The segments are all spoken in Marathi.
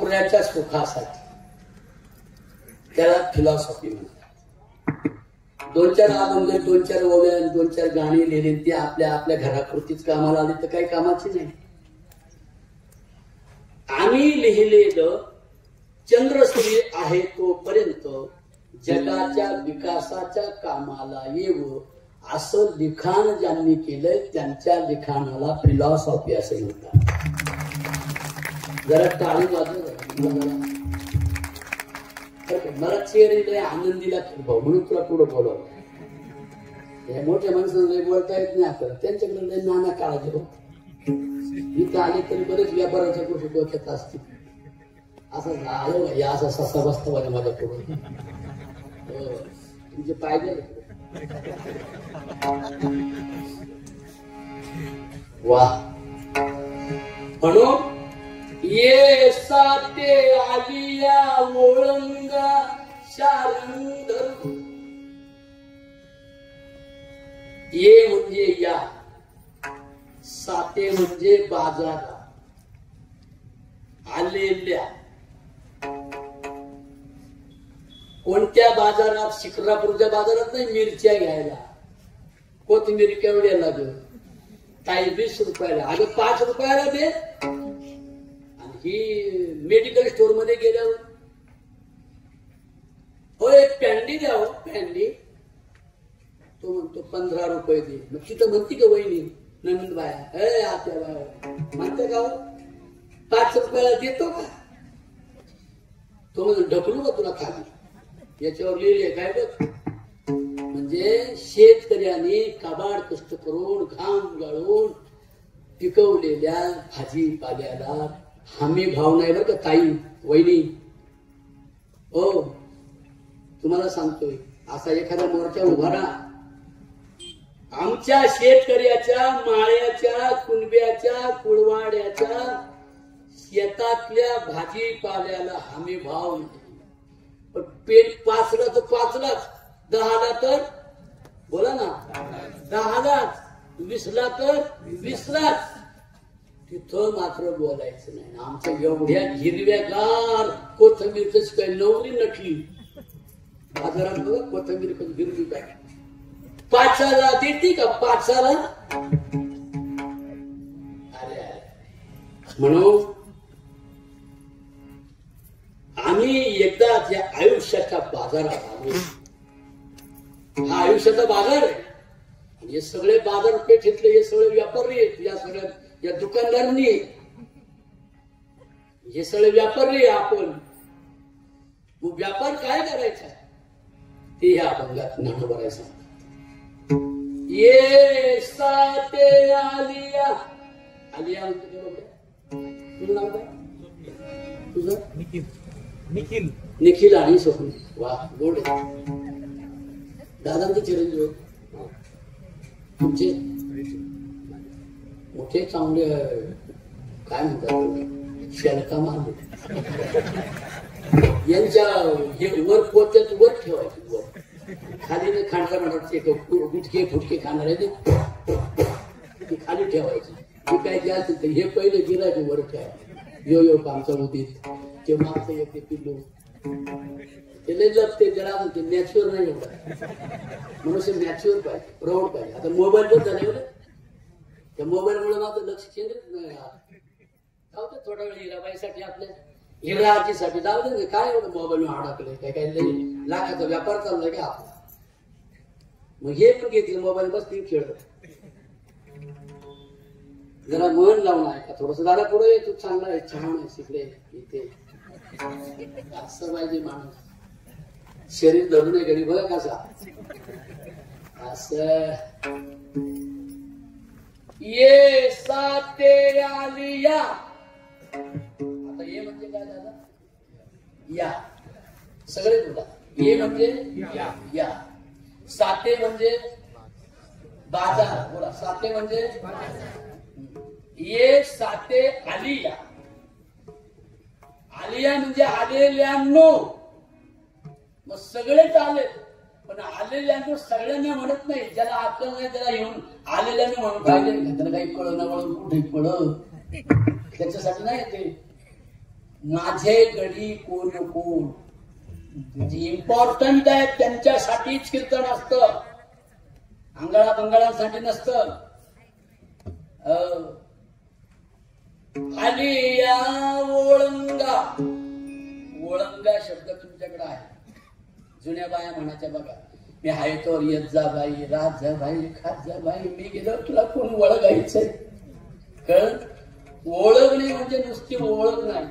नवऱ्याच्या सुखासाठी, त्याला फिलॉसॉफी म्हणतात. दोन चार अभंग, दोन चार ओव्या, दोन चार गाणी लिहिली, ती आपल्या आपल्या घरापुरतीच कामाला आली तर काही कामाची नाही. आम्ही लिहिलेलं चंद्रसूर्य आहे तोपर्यंत जगाच्या विकासाच्या कामाला येव असं लिखाण ज्यांनी केलंय त्यांच्या लिखाणाला फिलॉसॉफी असं म्हणतात. जरा टाळी वाजव. मला चेहरे आनंदीला भाऊ म्हणून तुला पुढं बोलवलं. या मोठ्या माणसाला बोलता येत नाही आपल्याला, त्यांच्याकडे नाना काळजी होत. इथं आले तरी बरेच व्यापाराच्या गोष्टी डोक्यात असतील. असं झालं या असा ससा बसता माझ्या माझ्या पुढे तुमचे पाहिजे वा. म्हणून ये साते आलिया ओळंगा शारंग. ये म्हणजे या, साते म्हणजे बाजारात आलेल्या. कोणत्या बाजारात? शिक्रापूरच्या बाजारात नाही, मिरच्या घ्यायला. कोथिंबीर केवढ्याला लागेल? ताई 20 रुपयाला. अगं 5 रुपयाला दे. आणि ही मेडिकल स्टोर मध्ये गेल्यावर हो एक पॅन्डी द्या, हो पॅन्डी. तो म्हणतो 15 रुपये दे. मग तिथं म्हणते का वहिनी नंद बाया आत्या बाया म्हणते का 5 रुपयाला देतो का? तो म्हणजे ढकलू का तुला खाली? याच्यावर लिहिले काय बघ, म्हणजे शेतकऱ्यांनी काबाड कष्ट करून घाम गाळून पिकवलेल्या भाजीपाल्याला हमी भाव नाही बरं का ताई वहिनी. हो तुम्हाला सांगतोय, असा एखादा मोर्चा उभा राहा. आमच्या शेतकऱ्याच्या, माळ्याच्या, कुणब्याच्या, कुळवाड्याच्या शेतातल्या भाजीपाल्याला हमी भाव नाही. पण पेट 5ला तर 5लाच, 10ला तर बोला ना 10लाच, 20ला तर 20लाच. तिथं मात्र बोलायचं नाही. आमच्या एवढ्या हिरव्यागार कोथंबीरच काही नवरी नटली बाजारात बघा. कोथंबीर कधी हिरवी काय 5ला देते का? 5ला. अरे म्हणून आम्ही एकदा या आयुष्याच्या बाजारात आलो. हा आयुष्याचा बाजार आहे. हे सगळे बाजारपेठेतले हे सगळे व्यापारी आहेत. या सगळ्या या दुकानदारांनी हे सगळे व्यापारी आपण. मग व्यापार काय करायचा ते ह्या अभंगात ज्ञानोबा सांगतात. ये साते आलिया. आलिया म्हणते तुझं नाव काय? तुझं निखिल. निखिल आणि स्वप्न. वा गोड. दादांचे चिरंजीव तुमचे मोठे चांगले काय म्हणतात शेलका मारले. यांच्या हे वर पोत्यात वर ठेवायचे. वर खाली नाही खांडा म्हणतात गुटके फुटके खाणारे ते खाली ठेवायचे. ते काय जे असेल तर हे पहिले गिरायचे वर ठेवायचे. यो आमचा उदित ते मागचं एक ते पिल्लू ते लय जपते. त्याला ते नॅच्युअर नाही एवढा. मनुष्य नॅच्युअर पाहिजे, प्रौढ पाहिजे. आता मोबाईल पण झाले एवढं. त्या मोबाईल मुळे माझं लक्ष केंद्रित नाही राहत. जाऊ दे थोडा वेळ हिराबाईसाठी आपल्या हिराजीसाठी जाऊ दे. काय एवढं मोबाईल अडकले काय काय लाखाचा व्यापार चाललाय का आपला. मग हे पण घेतील मोबाईल बस ती खेळत. जरा मन लावून आहे का थोडस दादा पुढे तू चांगला आहे छान आहे शिकले इथे असं पाहिजे माणूस. शरीर धरून आहे गरीब बघा कसा असं. ये साते आलिया. आता ये म्हणजे काय दादा? या सगळे तुला. ये म्हणजे या. साते म्हणजे बाजार. बोला साते म्हणजे ये साते आलिया. आलिया म्हणजे आलेल्यांनो. मग सगळेच आले पण आलेल्यांनो सगळ्यांना म्हणत नाही. ज्याला अक्कल नाही त्याला येऊन आलेल्यांनो म्हणून पाहिजे. त्याला काही कळ ना म्हणून कुठे पळ त्याच्यासाठी नाही ते. माझे गडी कोण कोण इम्पॉर्टंट आहे, त्यांच्यासाठीच कीर्तन असतं, अंगाळा बंगाळांसाठी नसतं. आली या ओळंगा, ओळंगा शब्द तुमच्याकडे आहे, जुन्या बाया म्हणाच्या बघा, मी हाय तो येत जा बाई, रात जा बाई, खात जा बाई, मी गेलो तुला कोण ओळखायचंय. कळ, ओळखणे म्हणजे नुसती ओळख नाही,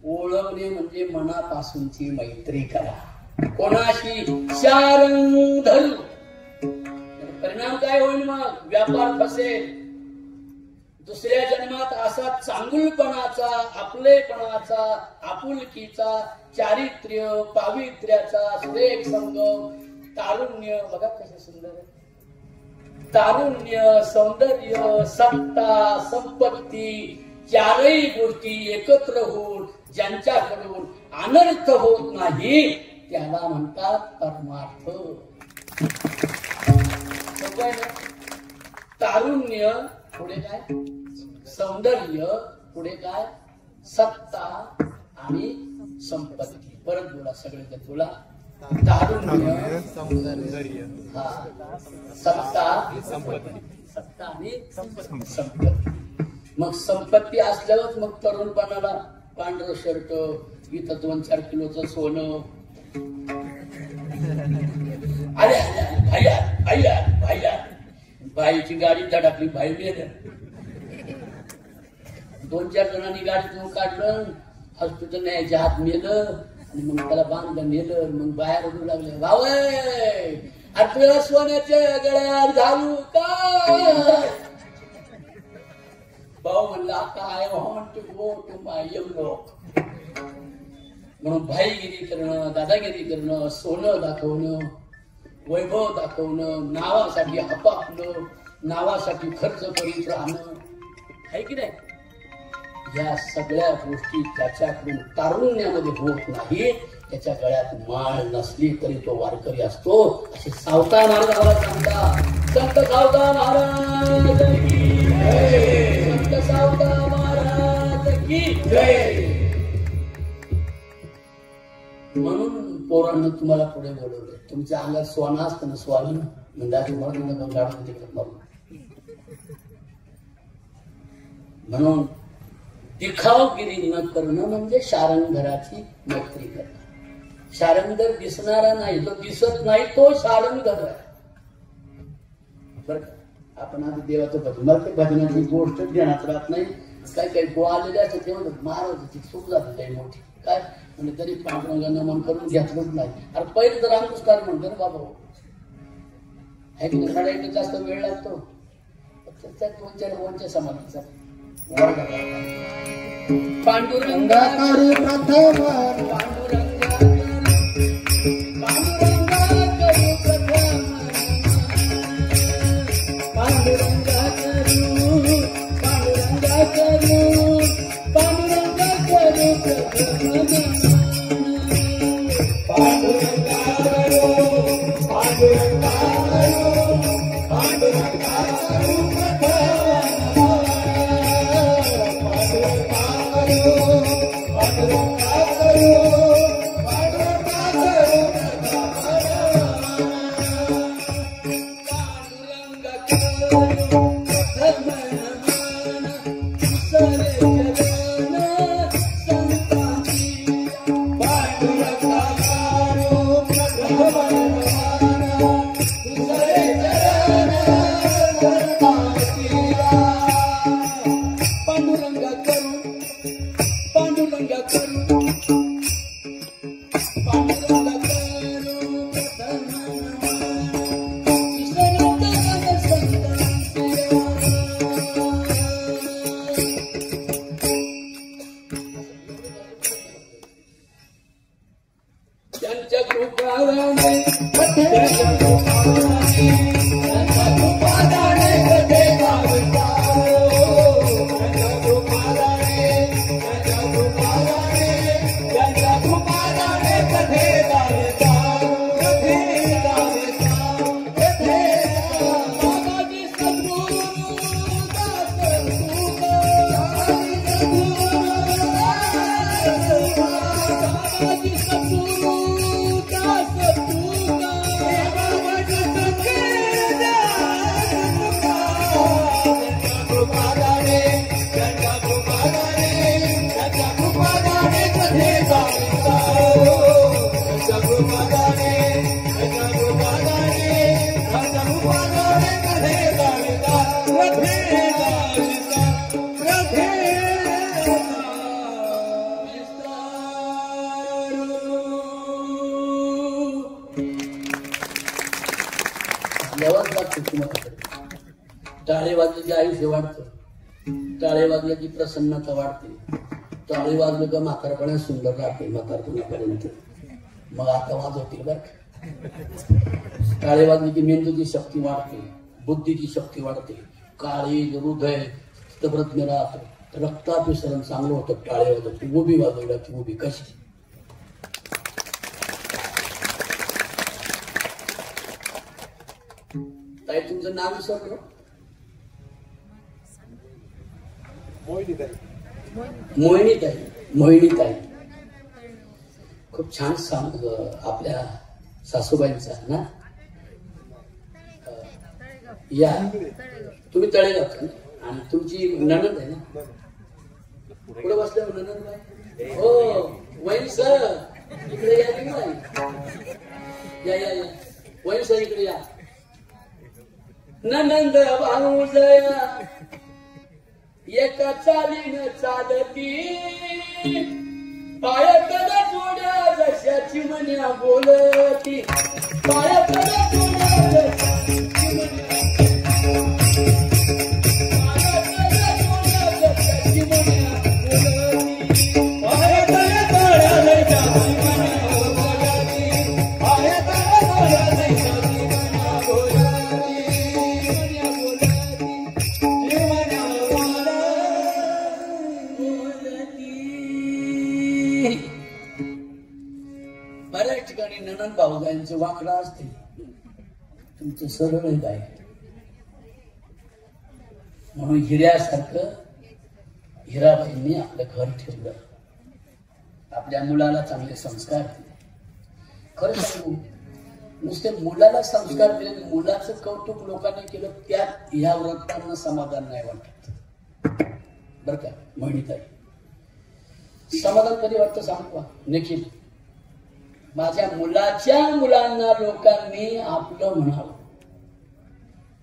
ओळखणे म्हणजे मनापासूनची मैत्री करा कोणाशी, शारंग धरू. परिणाम काय होईल मग, व्यापार फसेल. दुसऱ्या जन्मात असा चांगुलपणाचा, आपलेपणाचा, आपुलकीचा, चारित्र्य पावित्र्याचा सुरेख संगम, तारुण्य, बघा कसं सुंदर आहे, तारुण्य, सौंदर्य, सत्ता, संपत्ती, चारही गोष्टी एकत्र होऊन ज्यांच्याकडून अनर्थ होत नाही त्याला म्हणतात परमार्थ. तारुण्य पुढे काय, सौंदर्य पुढे काय, सत्ता आणि संपत्ती. परत बोला सगळे तुला, तारुण्य, सौंदर्य, सत्ता, सत्ता आणि संपत्ती. मग संपत्ती असल्यावर मग तरुणपणाला पांढरं शर्ट, इथं 2-4 किलोचं सोनं, अरे भाईया भाईया भाईया, बाईची गाडी धडकली, भाई मेलं. 2-4 जणांनी गाडीतून काढलं, हॉस्पिटल न्यायच्या हात मेलं आणि मग त्याला बांधलं नेलं. मग बाहेर ओढू लागले, भाऊ अरे तुला सोन्याच्या गळ्यात घालू का. भाऊ म्हणला काय want to go to my yellow. म्हणून भाईगिरी करणं, दादागिरी करणं, सोनं दाखवणं, वैभव दाखवणं, नावासाठी आपापलं, नावासाठी खर्च करीत राहणं आहे की नाही, या सगळ्या गोष्टी त्याच्याकडून तारुण्यामध्ये होत नाही. त्याच्या गळ्यात माळ नसली तरी तो वारकरी असतो, असे सावता महाराज आवाज सांगतात. संत सावता महाराज की जय, संत सावता महाराज की जय. म्हणून पोरांना तुम्हाला पुढे बोलवलं, तुमच्या अंगात सोनं असतं ना, स्वामी म्हणजे तुम्हाला म्हणून दिखावगिरी न करणं म्हणजे शारंगधराची मैत्री करणं. शारंगधर दिसणारा नाही, जो दिसत नाही तो शारंगधर आहे. बरं, आपण आता देवाचं भजन, मला ते भजनाची गोष्ट ध्यानात राहत नाही. काही काही गो आलेले असतात ते म्हणतात महाराजाची चूक झाली काही मोठी, काय म्हणजे तरी पांडुरंगांना मन करून घेतलंच नाही. अरे पहिले तर रामकृष्ण म्हणतो ना बाबा, आहे की नाही, रडायला जास्त वेळ लागतो, त्या 2-4 ओळच्या समाधीचा पांडुरंगा करू प्रथम, पांडुरंगा करू प्रथम, पांडुरंगा करू, पांडुरंगा करू, पांडुरंगा करू प्रथम, पांडुरंगा करू, पांडुरंगा करू, पांडुरंगा करू प्रथम. यावंच लागतं तुम्हाला. टाळे वाजले की आयुष्य वाढतं, टाळे वाजले की प्रसन्नता वाढते, टाळे वाजले का म्हातारपणा सुंदर राहते म्हातारपणापर्यंत. मग आता वाजवतील बरं का. टाळे वाजले की मेंदूची शक्ती वाढते, बुद्धीची शक्ती वाढते, काळी हृदय स्थितप्रज्ञ राहतं, रक्ताभिसरण चांगलं होतं. टाळे वाजवत उभी वाजवल्याची उभी कशी. ताई तुमचं नाव विसरलो. मोहिनीताई खूप छान सांग आपल्या सासूबाईंचा ना. या तुम्ही तळेगावचा ना आणि तुमची नणंद आहे ना. पुढे बसल्या नणंद बाई. हो वैन सर इकडे या की नाही. या या या वैन सर इकडे या. ननंद भाऊजया एका चालीनं चालती, पायातल्या जोड्या जशाची मन्या बोलती, पायातल्या जोड्या जशाची मन्या, पायातल्या जोड्या जशाची मन्या बोलती, पायातल्या जोड्या जशाची मन्या बोलती, पायातल्या जोड्या जशाची मन्या बोलती. बऱ्याच ठिकाणी नणंद भाऊजांचे वाकडा असते, तुमचं सरळ आहे काय. म्हणून हिऱ्यासारखं हिराबाईंनी आपलं घर ठेवलं, आपल्या मुलाला चांगले संस्कार दिले. खरं सांगू नुसते मुलाला संस्कार दिले, मुलाचं कौतुक लोकांनी केलं त्यात ह्या व्रतांना समाधान नाही वाटत बर का. मोहिनीताई समाधान कधी वाटतं सांगू का. निखिल माझ्या मुलाच्या मुलांना लोकांनी आपलं म्हणावं.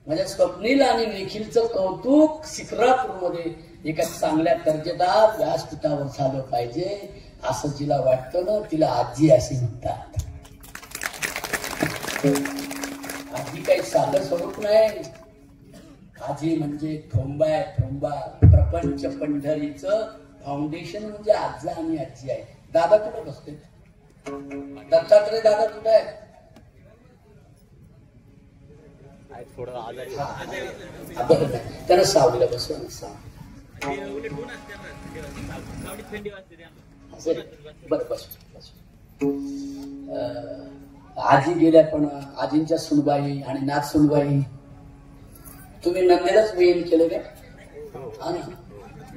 माझ्या स्वप्नील आणि निखिलचं कौतुक शिक्रापूरमध्ये एका चांगल्या दर्जेदार व्यासपीठावर झालं पाहिजे असं जिला वाटतं ना, तिला आजी असे म्हणतात. आजी काही साधं स्वरूप नाही. आजी म्हणजे ठोंबा आहे, ठोंबा. प्रपंच पंढरीचं फाउंडेशन म्हणजे आजा आणि आजी आहे. दादा कुठं बसते. दत्तात्रय दादा कुठे आहे. त्याला सावलीला बसवा ना. बर बस बस. आजी गेल्या पण आजींच्या सुनबाई आणि नाथ सुनबाई तुम्ही नंदेलाच वेन केलं का.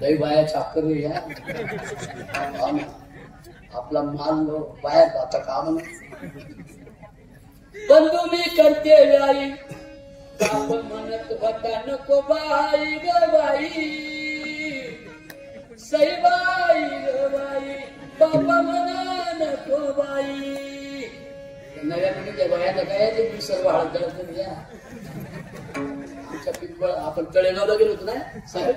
लई बाया चाकर या आपला माल बाहेर जाता काम बंधू मी करते बाई. बाप म्हणत होता नको बाई ग बाई, सई बाई ग बाई. बापा म्हणा नको बाई. नव्या पिढीच्या बायांना काय सर्व हळद घ्या. आमच्या पिंपळ आपण तळेगावला गेलो होतो ना साहेब,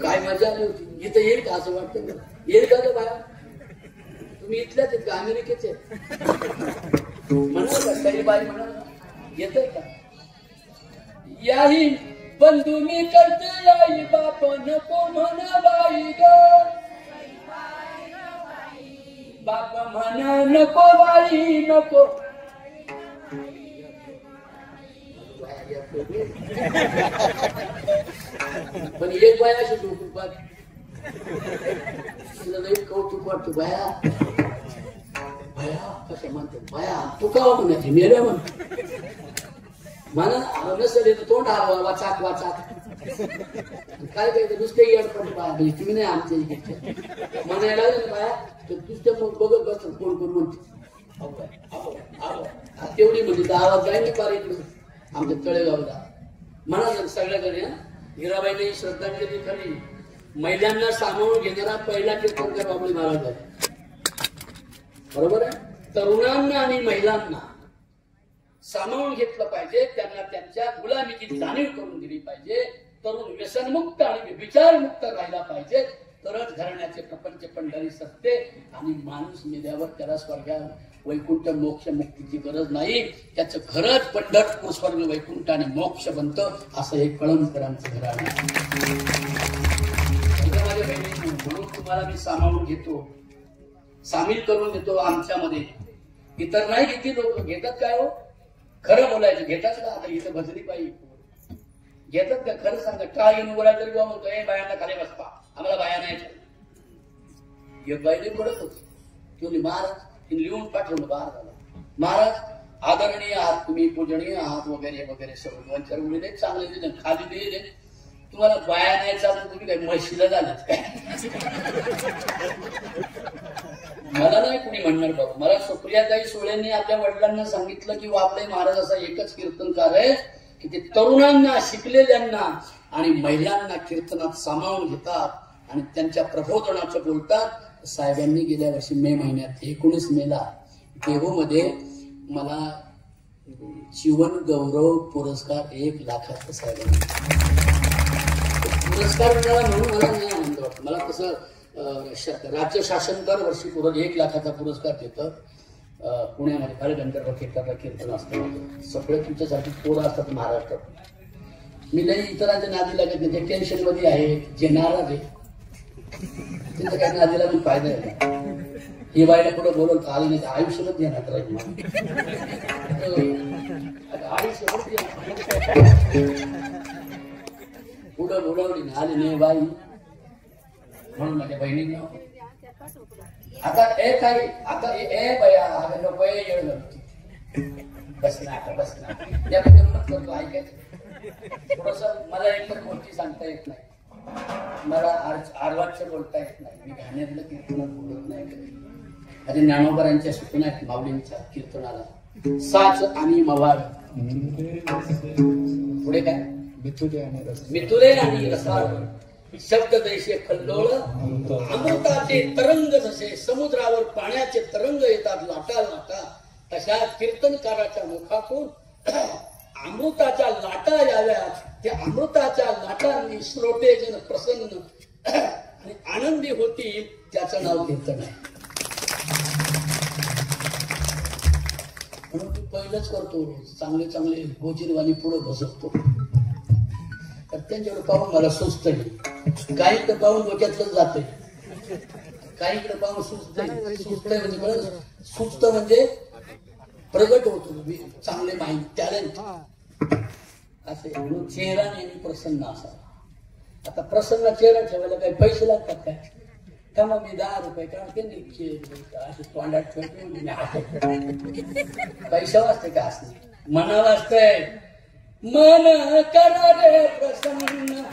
काय मजा आली होती. इथं येईल का असं वाटतं. येईल का बाया. तुम्ही इथल्याच आहेत का अमेरिकेचे म्हणा का सई बाई म्हणा येत का. याही बंधू मी करते याई बाप नको म्हणा बाई ग. बाप म्हणा नको बाई नको. पण एक बाया अशी डोकं पाठ तिला लई कौतुक वाटतं. बाया बाया कसं म्हणतात. बाया तू का म्हणायची मेल्या म्हण म्हणा नसेल तोंड हलवा वाचाक वाचाक काय काय नुसते येडपट बाया तुम्ही नाही आमच्या इकडच्या म्हणायला लागले बाया तर नुसते मग बघत बसतात कोण कोण म्हणते. तेवढी म्हणजे आवाज जाईल पार इकडे आमच्या तळेगावला म्हणा सगळ्याकडे. हिराबाईने श्रद्धांजली खरी. महिलांना सामावून घेणारा पहिला कीर्तनकार बाबळी महाराज आहे. बरोबर आहे. तरुणांना आणि महिलांना सामावून घेतलं पाहिजे, त्यांना त्यांच्या गुलामीची जाणीव करून दिली पाहिजे. तरुण व्यसनमुक्त आणि विचारमुक्त राहिला पाहिजे. तरच घराण्याचे प्रपंच पंढरी सत्ते आणि माणूस मेल्यावर त्याला स्वर्गा वैकुंठ मोक्ष मुक्तीची गरज नाही. त्याचं खरंच पंढरपूर स्वर्ग वैकुंठ आणि मोक्ष बनतं. असं हे कळमकरांचं घराणं. माझ्या बहिणी म्हणून तुम्हाला मी सामावून घेतो, सामील करून घेतो आमच्यामध्ये. इतर नाही किती लोक घेतात काय हो? खरं बोलायचं घेतात का? आता इथं भजरी पाहिजे घेतात का? खरं सांगा. का येऊन बोलायचं तरी म्हणतो हे बायांना खाली बसपा, आम्हाला बाया नाही. एक बाईने पडत होती तुम्ही महाराज तिने लिहून पाठवलं महाराजाला. महाराज आदरणीय आहात तुम्ही, पूजनीय आहात वगैरे वगैरे सर्व 2-4 मुली दे, चांगले दे, खाली दे. तुम्हाला बाया नाही चालत, तुम्ही काय म्हशीला झालात काय? मला नाही कुणी म्हणणार बाबा. मला सुप्रियाताई सुळेंनी आपल्या वडिलांना सांगितलं की वाबळे महाराज असा एकच कीर्तनकार आहे की ते तरुणांना, शिकलेल्यांना आणि महिलांना कीर्तनात सामावून घेतात आणि त्यांच्या प्रबोधनाचं बोलतात. साहेबांनी गेल्या वर्षी मे महिन्यात 19 मेला देहूमध्ये मला जीवन गौरव पुरस्कार 1 लाखाचा साहेबांनी पुरस्कार मिळाला म्हणून मला नाही आनंद वाटतो. मला कसं राज्य शासन दरवर्षी 1 लाखाचा पुरस्कार देतं. पुण्यामध्ये फार गंधर्व क्षेत्रातला कीर्तन असतं. सगळे तुमच्यासाठी पोरं असतात महाराष्ट्रात. मी नाही इतरांच्या नादी लागत नाही. जे टेन्शन मध्ये आहे, जे नाराज आहे, त्यांच्या काही नादीला मी फायदा आहे. ही बाईला पुढे बोलवलं आलं नाही तर आयुष्यभर देण्यात राहील. पुढं बोलावली नाही, आली नाही बाई म्हणून माझ्या बहिणींना आता ए काही आता ए बया नको येळ बस ना आता बस ना त्याबद्दल मत करतो. ऐकायचं थोडस मला एकतर गोष्टी सांगता येत नाही, मला आरवाचं बोलता येत नाही, मी गाण्यातलं कीर्तनात बोलत नाही. माझ्या ज्ञानोबरांच्या सूचना आहेत माऊलींच्या कीर्तनाला साच आणि मवाड. पुढे काय मिथुले आणि रसाळ शब्द दैसे खल्लोळ अमृताचे तरंग जसे समुद्रावर पाण्याचे तरंग येतात लाटा लाटा, तशा कीर्तनकाराच्या मुखातून अमृताच्या लाटा याव्यात. त्या अमृताच्या लाटांनी श्रोतेजन प्रसन्न आणि आनंदी होतील, त्याचं नाव कीर्तन आहे. म्हणून मी पहिलंच करतो, चांगले चांगले गोचिरवाणी पुढे बसवतो. तर त्यांच्याकडे पाहून मला सुस्त आहे. काहीकडे पाहून डोक्यातलं जाते, काहीकडे पाहून सुस्त आहे. सुस्त आहे म्हणजे कळलं, सुस्त म्हणजे प्रगट होतो चांगले माइंड टॅलेंट असे. चेहरा नेहमी प्रसन्न असावा. आता प्रसन्न चेहरा ठेवायला काही पैसे लागतात काय? का मग मी 10 रुपये काढते असे तोंडात ठेवते. पैसा वाजते का असते? मना वाजतंय. मन करा रे प्रसन्न,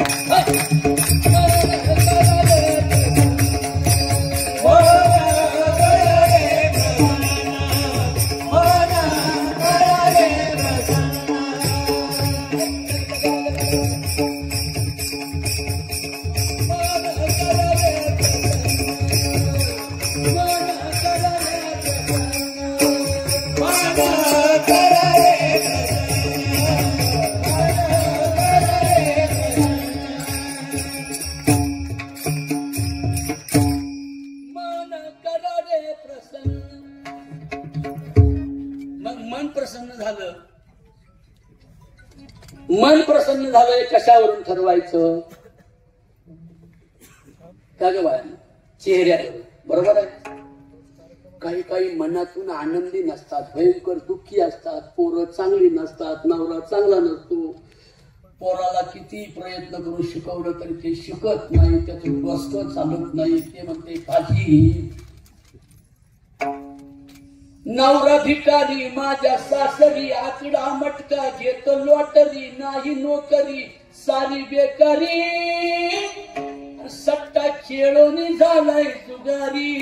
मन प्रसन्न झालंय कशावरून ठरवायचं? का ग बाळा? चेहऱ्यावर. बरोबर आहे. काही काही मनातून आनंदी नसतात, भयंकर दुःखी असतात. पोरं चांगली नसतात, नवरा चांगला नसतो. पोराला किती प्रयत्न करून शिकवलं तरी ते शिकत नाही, त्यातून डोसकं चालत नाही. ते म्हणते काठी. नवरा भिकारी माझ्या सासरी, आकडा मटका घेत लॉटरी, नाही नोकरी सारी बेकारी, सट्टा खेळून झालाय जुगारी.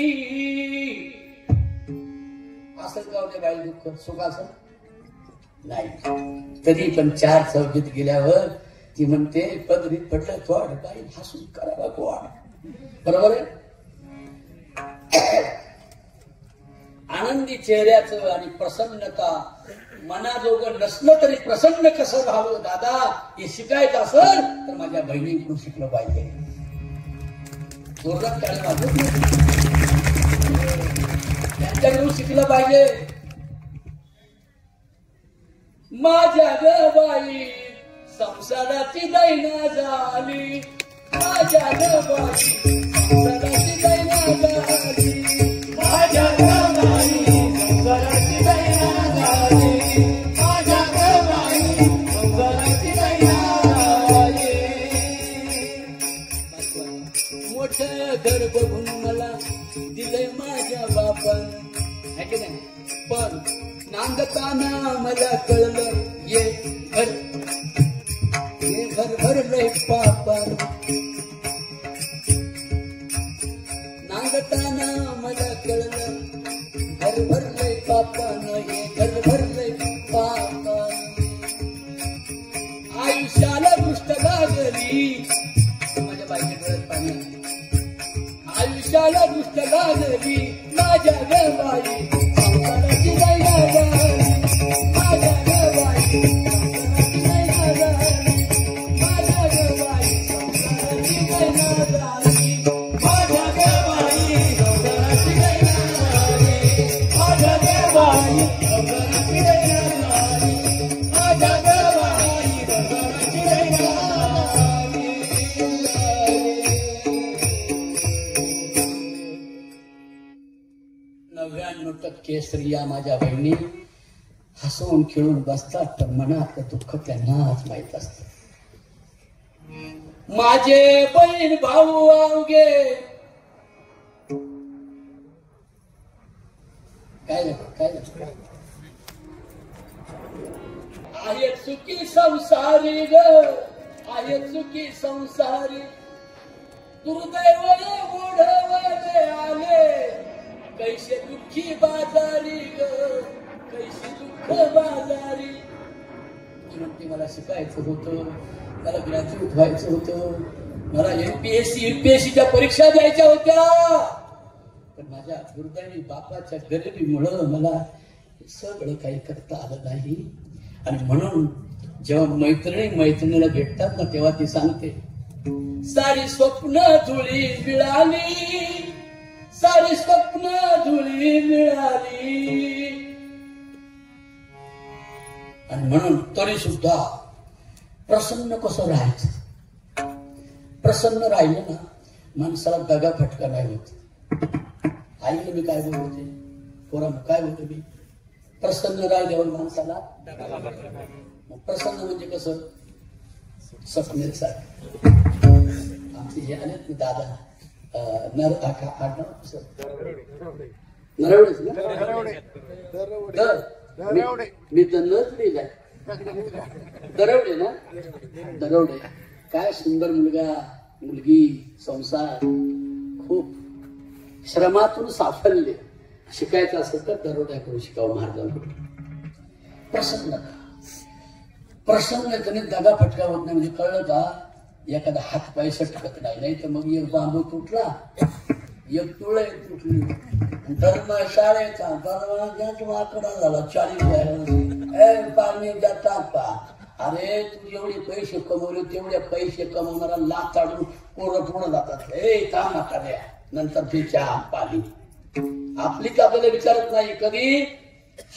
असं गावले बाई दुःख सुखाचं नाही. कधी पण 4 चौकीत गेल्यावर ती म्हणते पदरीत पडलं थोड काही हसून करावा गोड. बरोबर आहे. आनंदी चेहऱ्याचं आणि प्रसन्नता मनाजोगं नसलं तरी प्रसन्न कसं राहावं दादा हे शिकायचं असेल तर माझ्या बहिणीकडून शिकलं पाहिजे. जोरात टाळ्या वाजवत त्यांच्याकडून शिकलं पाहिजे. माझ्या ग बाई संसाराची दैना झाली, माझ्या ग बाई संसाराची दैना झाली, माझ्या ग बाई संसाराची दैना झाली, माझ्या ग बाई संसाराची दैना झाली. मोठं घर बघून मला दिलंय माझ्या बापान, है की नाही? पण नांदताना मला कळलं ये घर भरलंय पापान, नांदताना मला कळलं घर भरलंय पापान, हे घर भरलंय पापान. आयुष्याला दृष्ट लागली, माझ्या बाईच्या डोळ्यात पाणी आलं. आयुष्याला दृष्ट लागली माझ्या ग बाई संसाराची दैना झाली, माझ्या ग बाई संसाराची दैना झाली, माझ्या ग बाई संसाराची दैना झाली, माझ्या ग बाई संसाराची दैना झाली, माझ्या ग बाई संसाराची दैना झाली, माझ्या ग बाई संसाराची दैना झाली. 99% स्त्रिया माझ्या बहिणी हसून खेळून बसतात, तर मनातलं दुःख त्यांनाच माहित असतं. माझे बहीण भाऊ अवघे काय आहे सुखी संसारी ग, आहे सुखी संसारी, दुर्दैव ओढवले आले कैसे दुःखी बाजारी ग, कैसे दुःख बाजारी. म्हणते मला शिकायचं होतं, मला ग्रॅज्युएट व्हायचं होतं, मला MPSC UPSCच्या परीक्षा द्यायच्या होत्या, पण माझ्या दुर्दैवी बापाच्या गरिबीमुळं मला सगळं काही करता आलं नाही. आणि म्हणून जेव्हा मैत्रिणीला भेटतात ना, तेव्हा ती सांगते सारी स्वप्न धुळी मिळाली, सारी स्वप्न धुळी मिळाली. आणि म्हणून तरी सुद्धा प्रसन्न कसं राहायचं? प्रसन्न राहिलं ना माणसाला दगा फटका नाही होत. आईला मी काय बोलत होते, पोरा काय बोलतो मी, प्रसन्न राहिल्यावर माणसाला प्रसन्न म्हणजे कसं, स्वप्ने सारखं. आमचे जे आलेत ना दादा नरवडेच ना, मी तर नच लिहिलाय दरवडे ना, दरवडे. काय सुंदर मुलगा मुलगी, संसार, खूप श्रमातून साफल्य. शिकायचं असेल तर दरोड्याकडून शिकावं महाराजांकडून. प्रसन्न प्रसन्न दगा फटका होत नाही. म्हणजे कळलं का, एखादा हात पाय सटकत नाही, तर मग एक बांबू तुटला, एक तुळे तुटली. धर्मशाळेचा दरवाजाच वाकडा झाला, 40 पाणी टाका. अरे तू जेवढे पैसे कमवले तेवढे पैसे कमवणारा लाच काढून पोरं पुढं जातात. का म्हाताऱ्या, नंतर ते चहा पाणी. आपलीच आपल्याला विचारत नाही कधी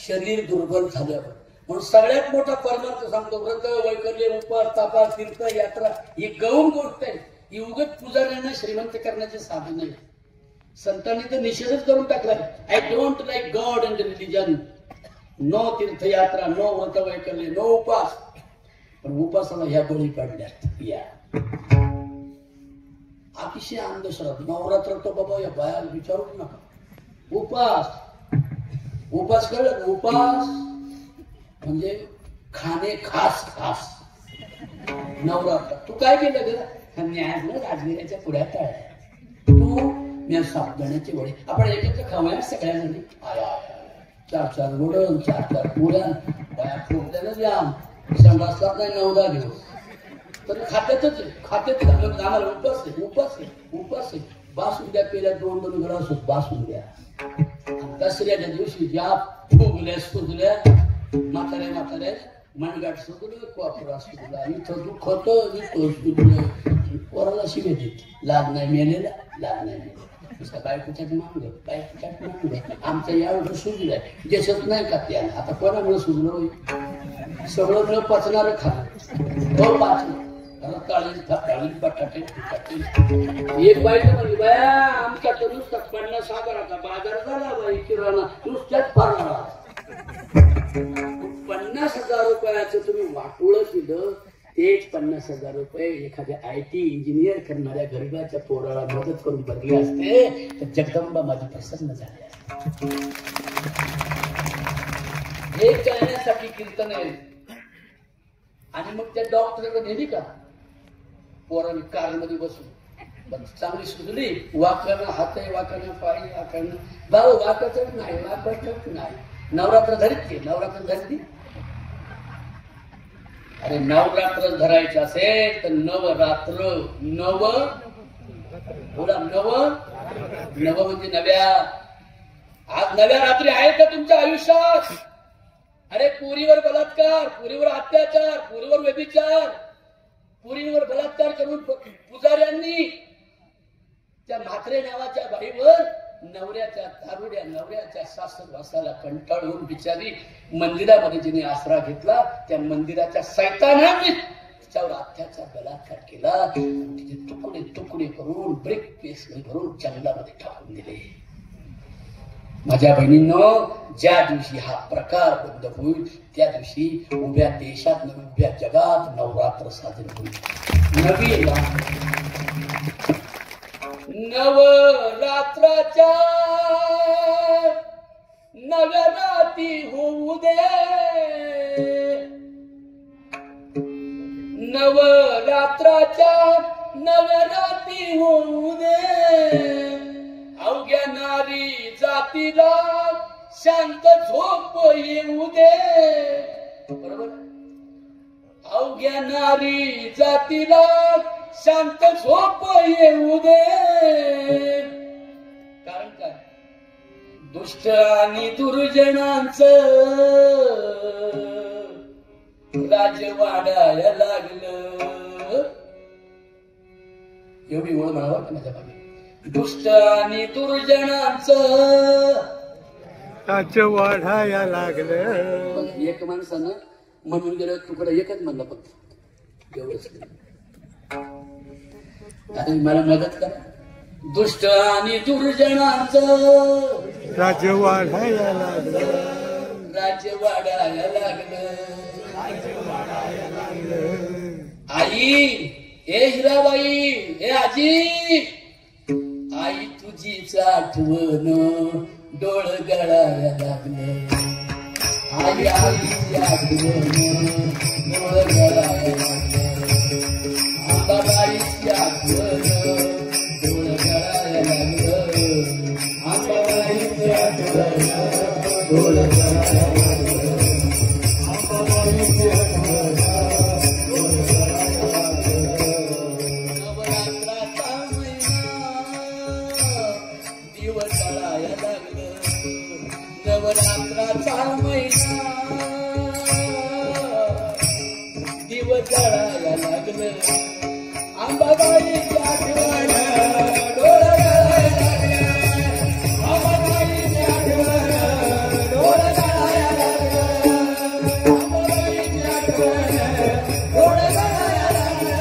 शरीर दुर्बल झाल्यावर. म्हणून सगळ्यात मोठा परमार्थ सांगतो, व्रत वैकल्य उपास तापास तीर्थ यात्रा ही गौण गोष्ट आहे. ही उगत पुजाऱ्यांना श्रीमंत करण्याचे साधन नाही. संतांनी तर निषेधच करून टाकलाय. I don't like god and religion. No तीर्थयात्रा, नो व्रत वैकल्य, नो उपास. पण उपासाला ह्या बळी पडल्यात. या अतिशय अंधश्रद्धा. नवरात्र तर बाबा या बाया विचारूच नका. उपास उपास कळलं, उपास म्हणजे खाणे खास खास. नवरात्र तू काय केलं ग, न्यायाला राजगिऱ्याच्या पुढ्यात आहे तू, मी साबुदाण्याचे वडे आपण एकत्र खाऊया सगळ्यांनी. 4 वडण, 4 पुऱ्या, बाया ठोकल्यानं जाम संडासला नाही 9-10 दिवस. तर खात्यातच आम्हाला उपास आहे, उपास आहे, उपास आहे. बासुंद्या पेल्या 2-2 ग्लास बासुंद्या. दसऱ्याच्या दिवशी ज्या फुगल्या सुजल्या, म्हाताऱ्या मनगाट सुजलं, कोपरा सुजला, इथं दुखत इथं सुजलं. पोराला शिवे देत, लाज नाही मेलेला, लाज नाही मेलेला. बायकोच्यात मागलं, बायकोच्यात मागलं. आमचं यावर सुजलंय, देशत नाही का त्याला. आता कोणामुळे सुजलं? सगळं न पचणार खाणं, हो पाचलं. बटाटे एक बाईक म्हणली, बाया आमच्या तर नुसतं 50,000चा बाजार झाला बाई, किराणा नुसत्याच फारणार. 50,000 रुपयाचं तुम्ही वाटोळं केलं. तेच 50,000 रुपये एखाद्या IT इंजिनियर करणाऱ्या गरीबाच्या पोराला मदत करून बदली असते तर जगदंबा माझी प्रसन्न झाली असते. हे करण्यासाठी कीर्तन आहे. आणि मग त्या डॉक्टरला नेली का पोराने कारमध्ये बसून, चांगली सुचली, वाकणं हात आहे, वाकणं पाय, वाकणं भाऊ, वाकतच नाही, वाकतच नाही. नवरात्र धरीत की नवरात्र धरती. अरे नवरात्र धरायचं असेल तर नवरात्र, नव बोला, नव म्हणजे नव्या. आज नव्या रात्री आहेत का तुमच्या आयुष्यात? अरे पुरीवर बलात्कार, पुरीवर अत्याचार, पुरीवर व्यभिचार, पुरीवर बलात्कार करून पुजाऱ्यांनी त्या म्हात्रे नावाच्या बाईवर नवऱ्याच्या दारुड्या नवऱ्याच्या सासरवासाला कंटाळून बिचारी मंदिरामध्ये जिने आसरा घेतला, त्या मंदिराच्या सैतानाने तिच्यावर अत्याचार बलात्कार केला. तिचे तुकडे तुकडे करून ब्रेक पीस भरून जंगलामध्ये टाकून दिले. माझ्या बहिणींनो, ज्या दिवशी हा प्रकार बंद होईल त्या दिवशी उभ्या देशात उभ्या जगात नवरात्र साजरे होईल. नवरात्राच्या नव्या राती होऊ दे, नवरात्राच्या नव्या राती होऊ दे. अवघ्या नारी जातीला शांत झोप येऊ दे. बरोबर. अवघ्या नारी जातीला शांत झोप येऊ दे. कारण काय? दुष्ट आणि दुर्जनांचं राज्य वाढायला लागलं. एवढी ओळ म्हणावं का माझ्या मागे? दुष्ट आणि दुर्जनांचं राज्य वाढायला लागलं. एक माणसानं म्हणून गेलं, तुकडा एकच म्हणला फक्त, एवढंच. आता मला मदत करा. दुष्ट आणि दुर्जनांचं राज्य वाढायला लागलं, राज्य वाढायला लागलं. आई, हे हिराबाई, हे आजी, आई तुझीच आठवण डोळ गळायला लागलं. आई आईची आठवण डोळ गळायला लागलं. आंबाबाईची आठवण डोळ गळायला लागलं. आंबाबाईची आठवण डोळ गळायला लागलं. आंबाबाईची आठवण डोळ गळायला लागलं. नवरात्राचा महिना दिवस गळायला लागलं. नवरात्राचा महिना दिवस गळायला लागलं. अंबाबाईची आठवण डोळ गळायला लागलं. अंबाबाईची आठवण डोळ गळायला लागलं. अंबाबाईची आठवण डोळ गळायला लागलं.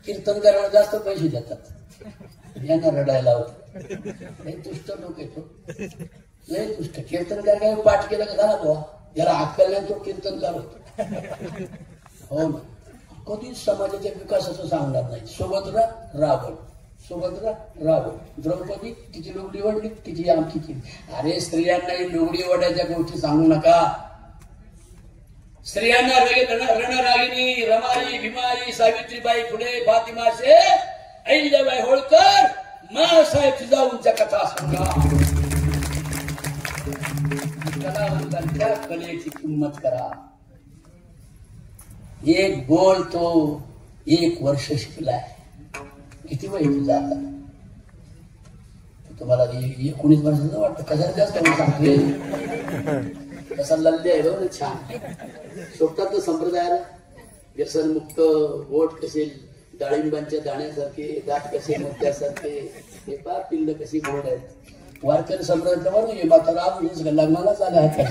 कीर्तन करायला जास्त पैसे देतात, यांना रडायला होत. लय तुष्ट लोक येतो, लय तुष्ट. कीर्तन करायला पाठ केलं का झाला तो, ज्याला अक्कल नाही तो कीर्तन करतो. हो ना. कधीच समाजाच्या विकासाचं सांगणार नाही. सुभद्रा रावण, सुभद्रा रावण. द्रौपदी तिची लुगडी वडली, तिची आमची केली. अरे स्त्रियांनाही लुगडी वडायच्या गोष्टी सांगू नका. स्त्रियांना रणरागिनी, रमाई, भीमाई, सावित्रीबाई फुले, फातिमा शेख, अहिल्याबाई होळकर, मासाहेब जिजाऊंच्या कथा सांगा. कलावंतांच्या कलेची किंमत करा. एक बोल तो 1 वर्ष शिकलाय. किती वय तुझा आता? तुम्हाला 19 वर्षाचं वाटतं. कशाला जास्त सांगतोय? कसा लल्ले आहे बघ. छान शोभतात संप्रदायाला. व्यसनमुक्त ओठ कसे डाळिंबांच्या दाण्यासारखे, दात कसे मोत्यासारखे, हे पार पिल्ल कशी गोड आहेत. वारकरी संप्रदायाचा बरोबर म्हातारा लग्नालाच आला आहे.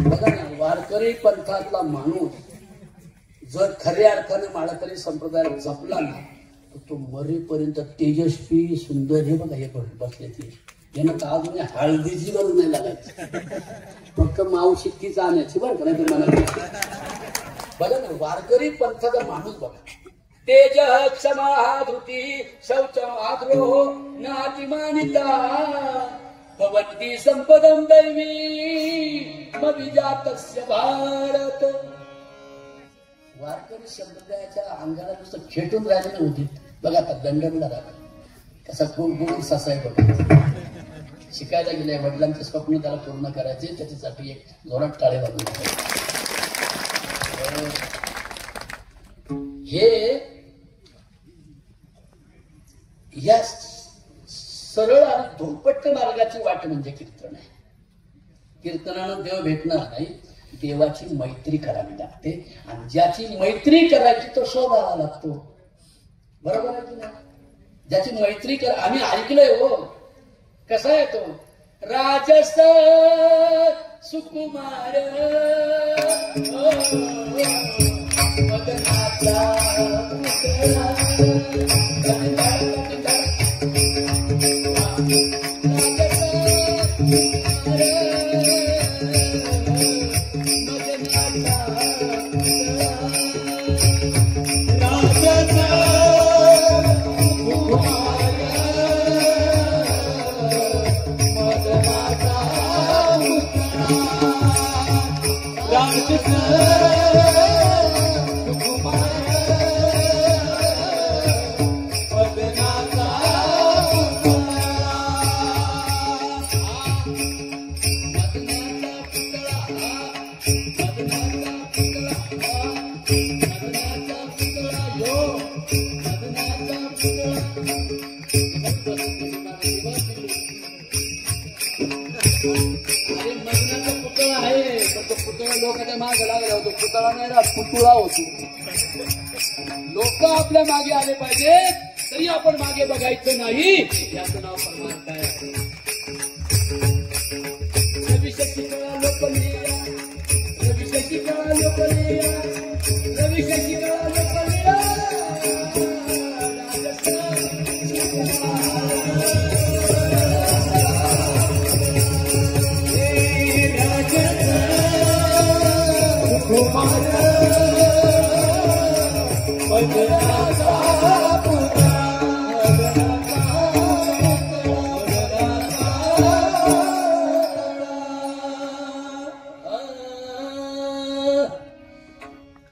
बघा ना, वारकरी पंथातला माणूस जर खऱ्या अर्थाने माळकरी संप्रदायाला जपला ना तर तो मरेपर्यंत तेजस्वी सुंदर. हे बघा हे बसले ते यांना तर अजून हळदीची गरज नाही लागायची. फक्त मावशिकीच आणायची बरं का. नाही तुम्हाला बघा ना, वारकरी पंथाचा माणूस बघा. तेज क्षमा धृती शौच आद्रोह नातिमानिता भवन्ति संपदं दैवी मविजातस्य भारत. वारकरी संप्रदायाच्या अंगाला नुसतं खेटून राहिले नव्हती. बघा आता दंडबडा राहिला कसा गुण ससा आहे बघा. शिकायला गेलाय. वडिलांचे स्वप्न त्याला पूर्ण करायचे. त्याच्यासाठी एक जोरात टाळे वाजवून हे या सरळ आणि धोपट्ट मार्गाची वाट म्हणजे कीर्तन आहे. कीर्तनानं देव भेटणार नाही. देवाची मैत्री करावी लागते. आणि ज्याची मैत्री करायची तो शोधावा लागतो. बरोबर आहे की नाही? ज्याची मैत्री कर. आम्ही ऐकलंय हो. कसा आहे तो? राजस सुकुमार मदनाचा लोकांच्या मागे लागला होतो. पुतळा नाही ना, पुतळा होतो. लोक आपल्या मागे आले पाहिजे तरी आपण मागे बघायचं नाही. याचं नाव परमार्थ आहे. रवी शशिकला लोकलीला, रवी शशिकला लोकलीला, रवी शशिकला लोकलीला.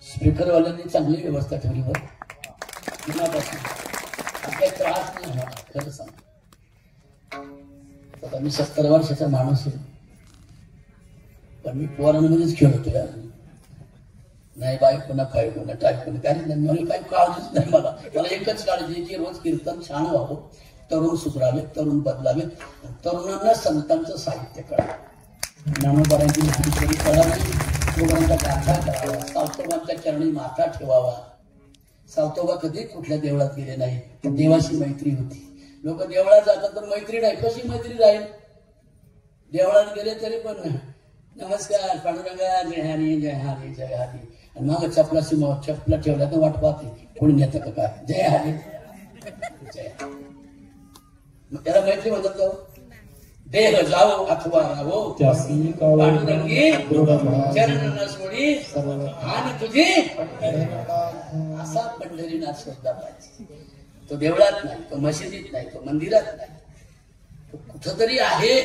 स्पीकरवाल्यांनी चांगली व्यवस्था ठेवली बरं. काही त्रास नाही होणार. खरं सांग. आता मी 70 वर्षाचा माणूस आहे. पण मी पोरांमध्येच खेळतो यार. नाही बायकोना फायकोना टायकोना काही नाही. मला काही काळजीच नाही. मला एकच काळजी की रोज कीर्तन छान व्हावं, तरुण सुधरावे, तरुण बदलावे, तरुणांना संतांचं साहित्य कळावं, ज्ञानोबारांची ज्ञानेश्वरी कळावी, लोकांचा गाथा करावा, सावतोबांच्या चरणी माथा ठेवावा. सावतोबा कधी कुठल्या देवळात गेले नाही. देवाशी मैत्री होती. लोक देवळात जातात तर मैत्री नाही. कशी मैत्री राहील? देवळात गेले तरी पण नमस्कार पांडुरंगा, जय हरी जय हरी जय हरी. आणि मग चपला ठेवला तर वाट पाहते कोणी नेतं का काय. जय हरी जय. मग त्याला मैत्री म्हणतात जाऊ. देह जाओ अथवा राहो पांडुरंगी चरण न सोडी आणि तुझी असा पंढरीनाथ शोधला पाहिजे. तो देवळात नाही, तो मशिदीत नाही, तो मंदिरात नाही, तो कुठंतरी आहे.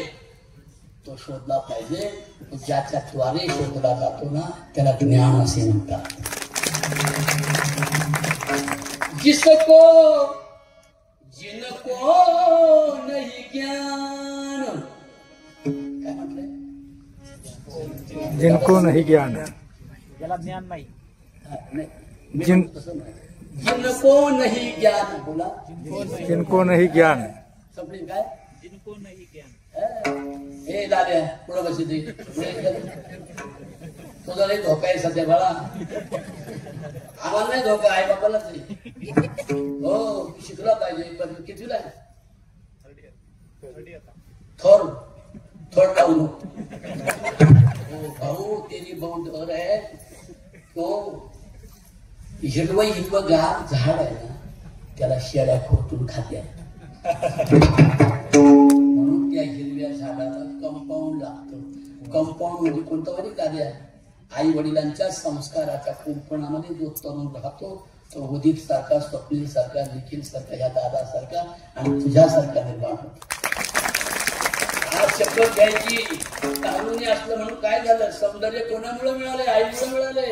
तो शोधला पाहिजे. तो ज्याच्या द्वारे शोधला जातो ना त्याला ज्ञान असे म्हणतात. जिनको नहीं ज्ञान है, याला ज्ञान नाही. जिनको नहीं ज्ञान बोला, जिनको नहीं ज्ञान है. समजले काय? जिनको नाही ज्ञान. हे लाल्या पुढे बसू दे. तुझा लई धोका आहे सध्या बाळा. आम्हाला नाही धोका, आई बाबालाच आहे. हो शिकला पाहिजे. पण कितीला आहे? थोड डाऊन. भाऊ तेरी बहुत डर है. तो हिरवं गार झाड आहे ना, त्याला शेळ्या खोटून खात्या. म्हणून त्या हिरव्या झाडाला कंपाऊंड लागतं. कंपाऊंड म्हणजे कोणतं वरी कार्य आहे? आई वडिलांच्या संस्काराच्या कुंपणामध्ये जो तरुण राहतो तो उदित सारखा, स्वप्नील सारखा, निखिल सारखा, या दादा सारखा आणि तुझ्यासारखा निर्माण होतो. आज शपथ घ्यायची. तारुण्य असलं म्हणून काय झालं? सौंदर्य कोणामुळे मिळाले? आईमुळे मिळाले.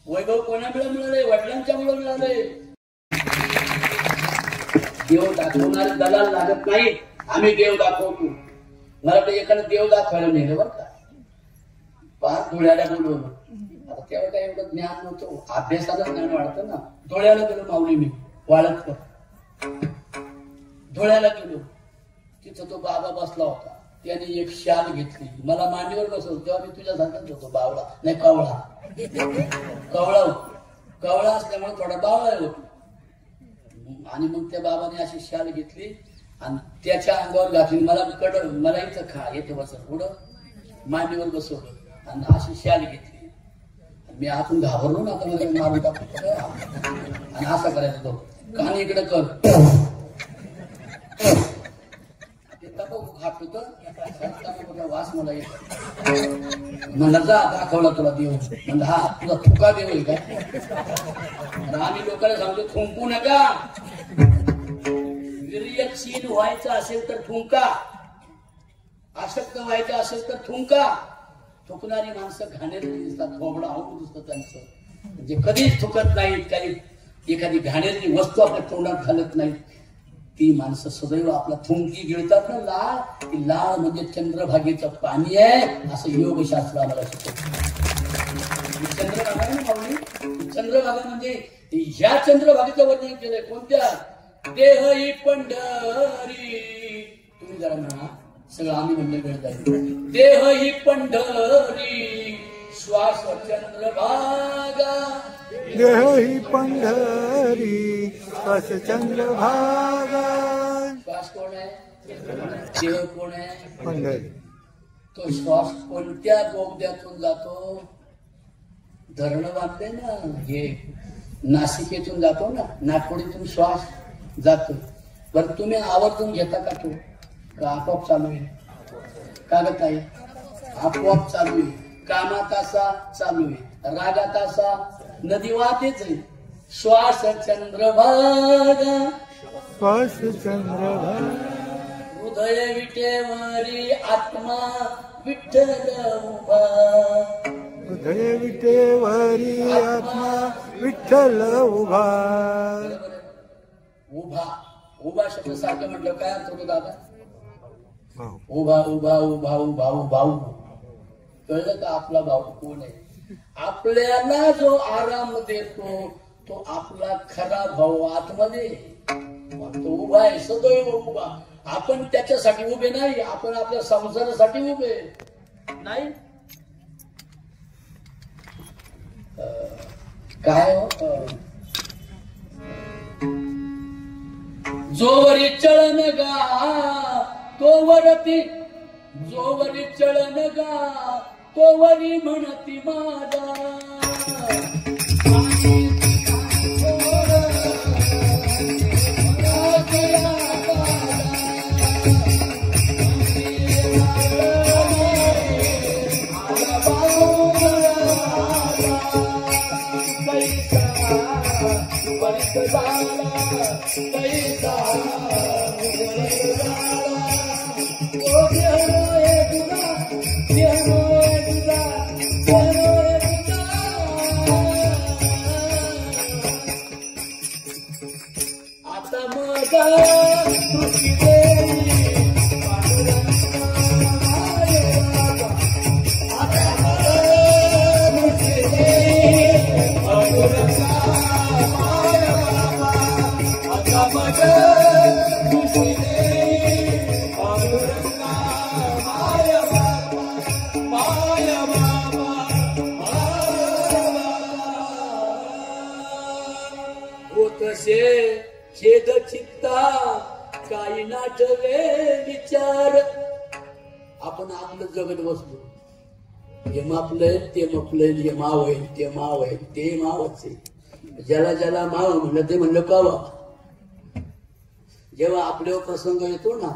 वैभव कोणामुळे मिळाले? वडिलांच्या मुळे मिळाले. देव दाखवणारे दलाल लागत नाही. आम्ही देव दाखवतो. मला वाटतं एखादं देव दाखवायला नेलं बरं का, पार डोळ्याला बोलवलं. आता तेव्हा काय एवढं ज्ञान नव्हतं. अभ्यासाला ज्ञान वाढतं ना. डोळ्याला गेलो माऊली मी वाळत कर. डोळ्याला गेलो. तिथं तो बाबा बसला होता. त्याने एक शाल घेतली, मला मांडीवर बसवलं. तेव्हा मी तुझ्यासारखाच होतो. बावळा नाही, कवळा असल्यामुळे थोडा बावळा होतो. आणि मग त्या बाबाने अशी शाल घेतली आणि त्याच्या अंगावर घातली. मला इथं खा येते बसत पुढं मांडीवर बसवलं आणि अशी शाल घेतली. मी आतून घाबरलो ना, आता मारून टाकतो. आणि असा करायचा तो, कान इकडे कर. खात होत वास मला येत. म्हणला जा दाखवला तुला देव. म्हणलं हा तुला थुका देव आहे काय? आम्ही लोकांना सांगतो थुंकू नका. वीर्यक्षीण व्हायचं असेल तर थुंका, आसक्त व्हायचं असेल तर थुंका. थुकणारी माणसं घाणेरडी दिसतात, थोबडं आवडून दिसतं त्यांचं. म्हणजे कधीच थुकत नाहीत. काही एखादी घाणेरडी वस्तू आपल्या तोंडात घालत नाहीत. ती माणसं सदैव आपला थुंकी गिळतात ना लाळ. ती लाळ म्हणजे चंद्रभागेचं पाणी आहे असं योगशास्त्र आम्हाला शिकवतं. चंद्रभागा आहे ना माऊली. चंद्रभागा म्हणजे ह्या चंद्रभागेचं वर्णन केलंय. कोणत्या? देह ही पंढरी. तुम्ही जरा म्हणा, सगळं आम्ही म्हणलं वेळ जाईल. देह ही पंढरी, श्वास चंद्रभागा. देह ही पंढरी, श्वास चंद्रभागा. श्वास कोण आहे? देह कोण आहे? पंढरी. तो श्वास कोणत्या बोगद्यातून जातो? धरण बांधले ना, हे नासिकेतून जातो ना, नाकपुडीतून श्वास जातो. बरं तुम्ही आवर्जून घेता का तो? का आपोआप चालू आहे? कागद आहे आपोआप चालू आहे. कामात असा चालू आहे, रागात असा नदी वाहतेच आहे. श्वास चंद्रभागा, श्वास चंद्रभागा. हृदय विटेवरी आत्मा विठ्ठल उभा. हृदय विटेवरी आत्मा विठ्ठल उभा. उभा उभा शब्द सारखं म्हटलं काय अर्थ होतो दादा? भाऊ. उभा उभा उभा उभा उभा. कळलं का आपला भाऊ कोण आहे? आपल्याला जो आराम देतो तो आपला खरा भाऊ आतमध्ये. तो उभा आहे, सदैव उभा. आपण त्याच्यासाठी उभे नाही, आपण आपल्या संसारासाठी उभे नाही. काय जोवरी चळन गा तोवरती, जोवरी चळन गा तोवरी म्हणती माझा. तसे छेद चित्ता काही नाठवे विचार. आपण आपलं जगत बसलो, हे मापलंय ते मापलंय, हे माव आहे ते माव आहे ते मावच आहे. ज्याला ज्याला माव म्हणलं ते म्हणलं कावा. जेव्हा आपल्यावर प्रसंग येतो ना,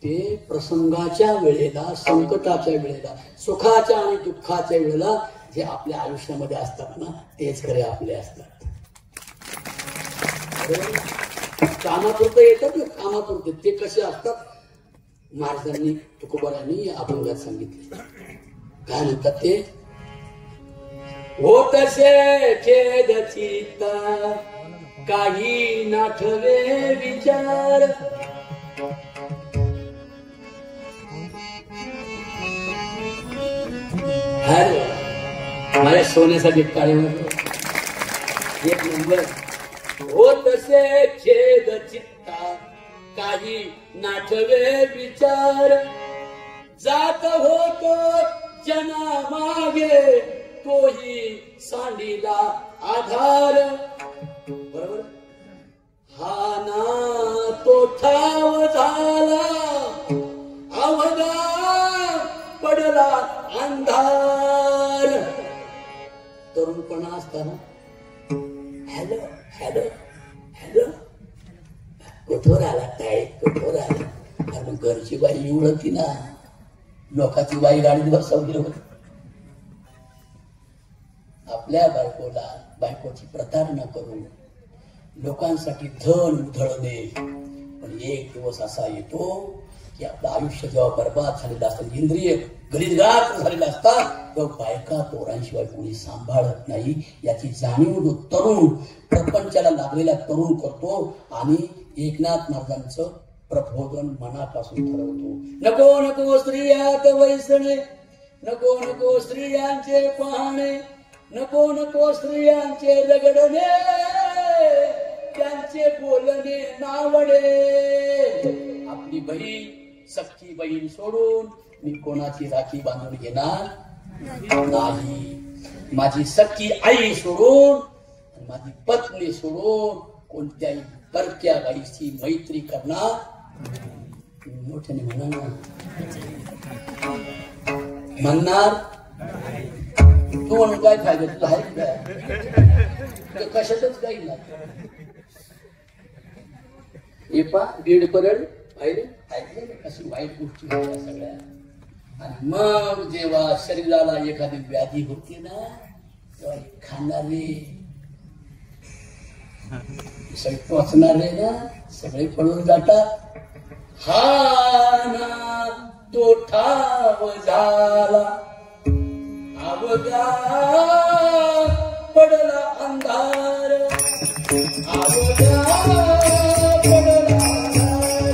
ते प्रसंगाच्या वेळेला, संकटाच्या वेळेला, सुखाच्या आणि दुःखाच्या वेळेला जे आपल्या आयुष्यामध्ये असतात ना, तेच खरे आपले असतात. कामापुरतं येतात ना, कामापुरते ते कसे असतात. महाराजांनी तुकोबारांनी अभंगात सांगितले, काय म्हणतात ते, हो तसे खेद चित्ता काही नाठवे विचार. माझ्या सोन्यासाठी काळे एक नंबर. हो तसे खेद चित्ता काही नाठवे विचार. जात होतो जना मागे तोही सांडीला आधार. बरोबर. हा ना तो ठाव झाला अवघा पडला अंधार. तरुणपणा असताना हॅलो हॅलो हॅलो कठोर आला काय कठोर आला. कारण घरची बाई उडती ना, लोकांची बाई गाडीत बसवली होती. आपल्या बायकोची प्रतारणा करून लोकांसाठी धन उधळणे. पण एक दिवस असा येतो की आपलं आयुष्य जेव्हा बर्बाद झालेलं असतं, इंद्रिय गलितगात झालेला असतात, तेव्हा बायका पोरांशिवाय कोणी सांभाळत नाही. याची जाणीव जो तरुण प्रपंचाला लागलेला तरुण करतो आणि एकनाथ महाराजांचं प्रबोधन मनापासून ठरवतो. नको नको स्त्रियात वैसणे, नको नको स्त्रियांचे पाहणे, नको नको स्त्रियांचे रगडणे, त्यांचे बोलणे नावडे. आपली बहीण सख्खी बहीण सोडून मी कोणाची राखी बांधून घेणार नाही. माझी सख्खी आई सोडून, माझी पत्नी सोडून कोणत्याही परक्या बाईची मैत्री करणार मोठ्याने म्हणणार तू म्हणून काय फायदा तुला आहे काय, कशातच काही नाही. एपा दीड परड पाहिजे ऐकले कशी वाईट गोष्टी होत्या सगळ्या. आणि मग जेव्हा शरीराला एखादी व्याधी होती ना, तेव्हा खाणारे सगळे टोचणारे ना सगळे पळून जातात. हा ना तो ठाव झाला अवघा पडला अंधार, अवघा पडला अंधार,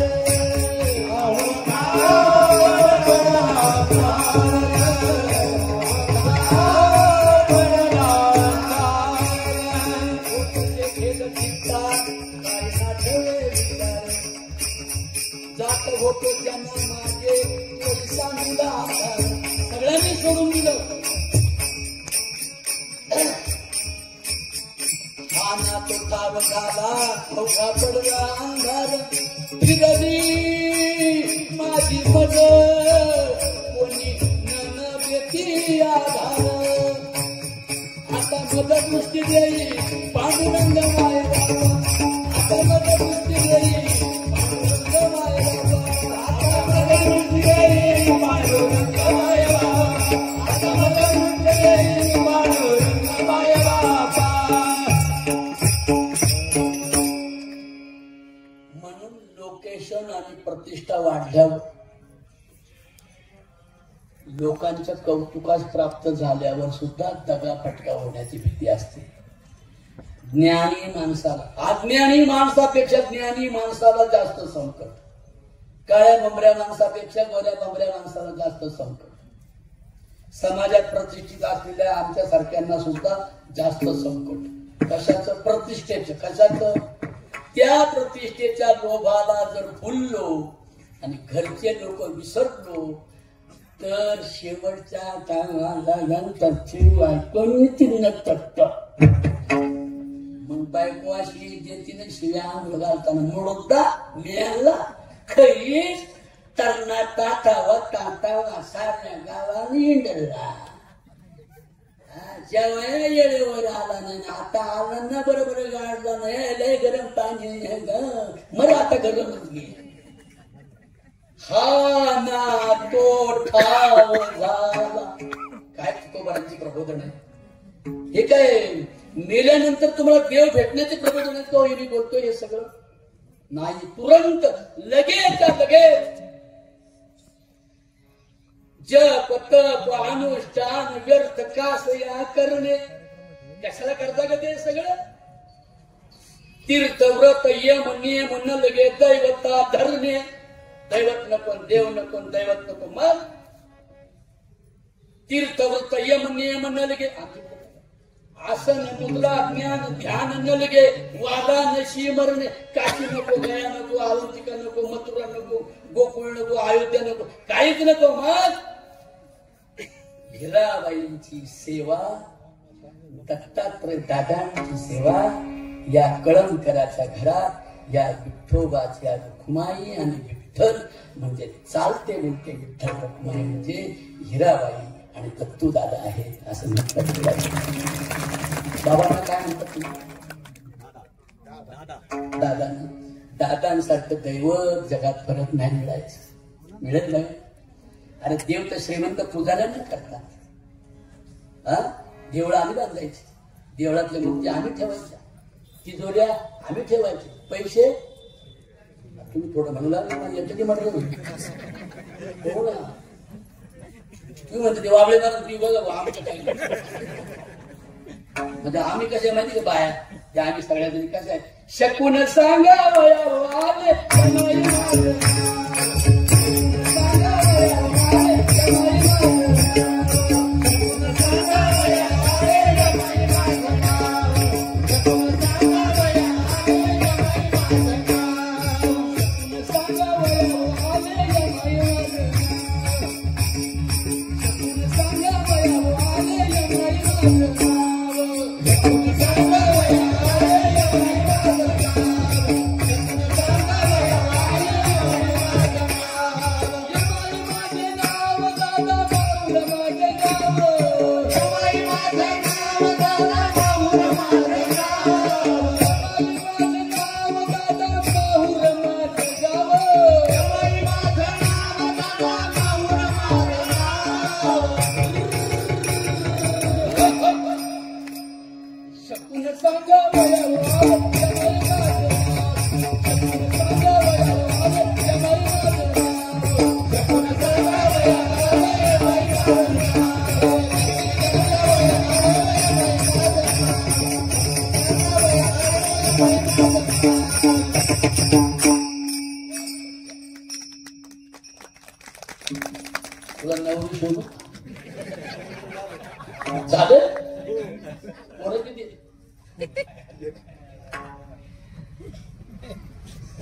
जात होतो त्यांना माझे सगळ्यांनी सोडून दिलं. खाना तो ठाव झाला अवघा पडला अंधार, फिरली माझी मदत कोणी न व्यक्ती आधार. आता मदत नुसती देई पांडुरंग मायरा, आता मदत नुसती देई पांडुरंग मायरा, आता मदत नुसती देई पांडुरंग मायरा, आता मदत नुसती देई पांडुरंग मायरा. म्हणून लोकेशन आणि प्रतिष्ठा वाढल्यावर, लोकांच्या कौतुकास प्राप्त झाल्यावर सुद्धा दगाफटका होण्याची भीती असते. ज्ञानी माणसाला, अज्ञानी माणसापेक्षा ज्ञानी माणसाला जास्त संकट, काळ्या बंबऱ्या माणसापेक्षा गोऱ्या बंबऱ्या माणसाला जास्त संकट, समाजात प्रतिष्ठित असलेल्या आमच्या सारख्यांना सुद्धा जास्त संकट. कशाचं? प्रतिष्ठेचं. कशाचं? त्या प्रतिष्ठेच्या लोभाला जर फुललो आणि घरचे लोक विसरलो तर शेवटच्या टायमाला नंतरची वाईकून चिन्ह टक्क. मग बायको अशी देतीने शिव्या अंग घालताना मुडदा मेला खैस तरणा ताटावा ताटावा साऱ्या गावाने इंडला जेव्हा येळेवर आला नाही आता आला ना बरोबर गाडला नाही लय गरम पाणी मग आता गरमच घे हा ना तो ठाव झाला काय तुकोबारांची प्रबोधन आहे हे काय मेल्यानंतर तुम्हाला देव भेटण्याचे प्रबोधन आहे तो मी बोलतोय हे सगळं नाही तुरंत लगेच जप तप अनुष्ठान व्यर्थ कासया करणे कशाला करता का ते सगळं तीर्थव्रत यम नियम न लगे दैवता धरणे दैवत नको देव नको दैवत नको मग तीर्थव्रत यम नियम न लगे आसन मुद्रा ज्ञान ध्यान न लगे वादा नशी मरणे काशी नको गया नको अवंतिका नको मथुरा नको गोकुळ नको अयोध्या नको काहीच नको मग हिराबाईंची सेवा दत्तात्रय दादांची सेवा या कळमकराच्या घरात या विठ्ठोबाच्या रुक्माई आणि विठ्ठल म्हणजे चालते बोलते विठ्ठल रुक्माई म्हणजे हिराबाई आणि दत्तू दादा आहेत असं म्हणतात. बाबांना काय म्हणतात दादांसारखं दैवत जगात परत नाही मिळत नाही. अरे देव तर श्रीमंत पुजाऱ्या नाही करतात. देवळं आम्ही बांधायची देवळातल्या मूर्ती आम्ही ठेवायच्या तिजोऱ्या आम्ही ठेवायचे पैसे तुम्ही थोडं म्हणू लागले याच्यात म्हटलं हो ना तुम्ही म्हणते ते वाबळे मारून तुम्ही बघा आमच्या काही म्हणजे आम्ही कसे माहिती का बाया त्या आम्ही सगळ्या जणी कसं आहे शकून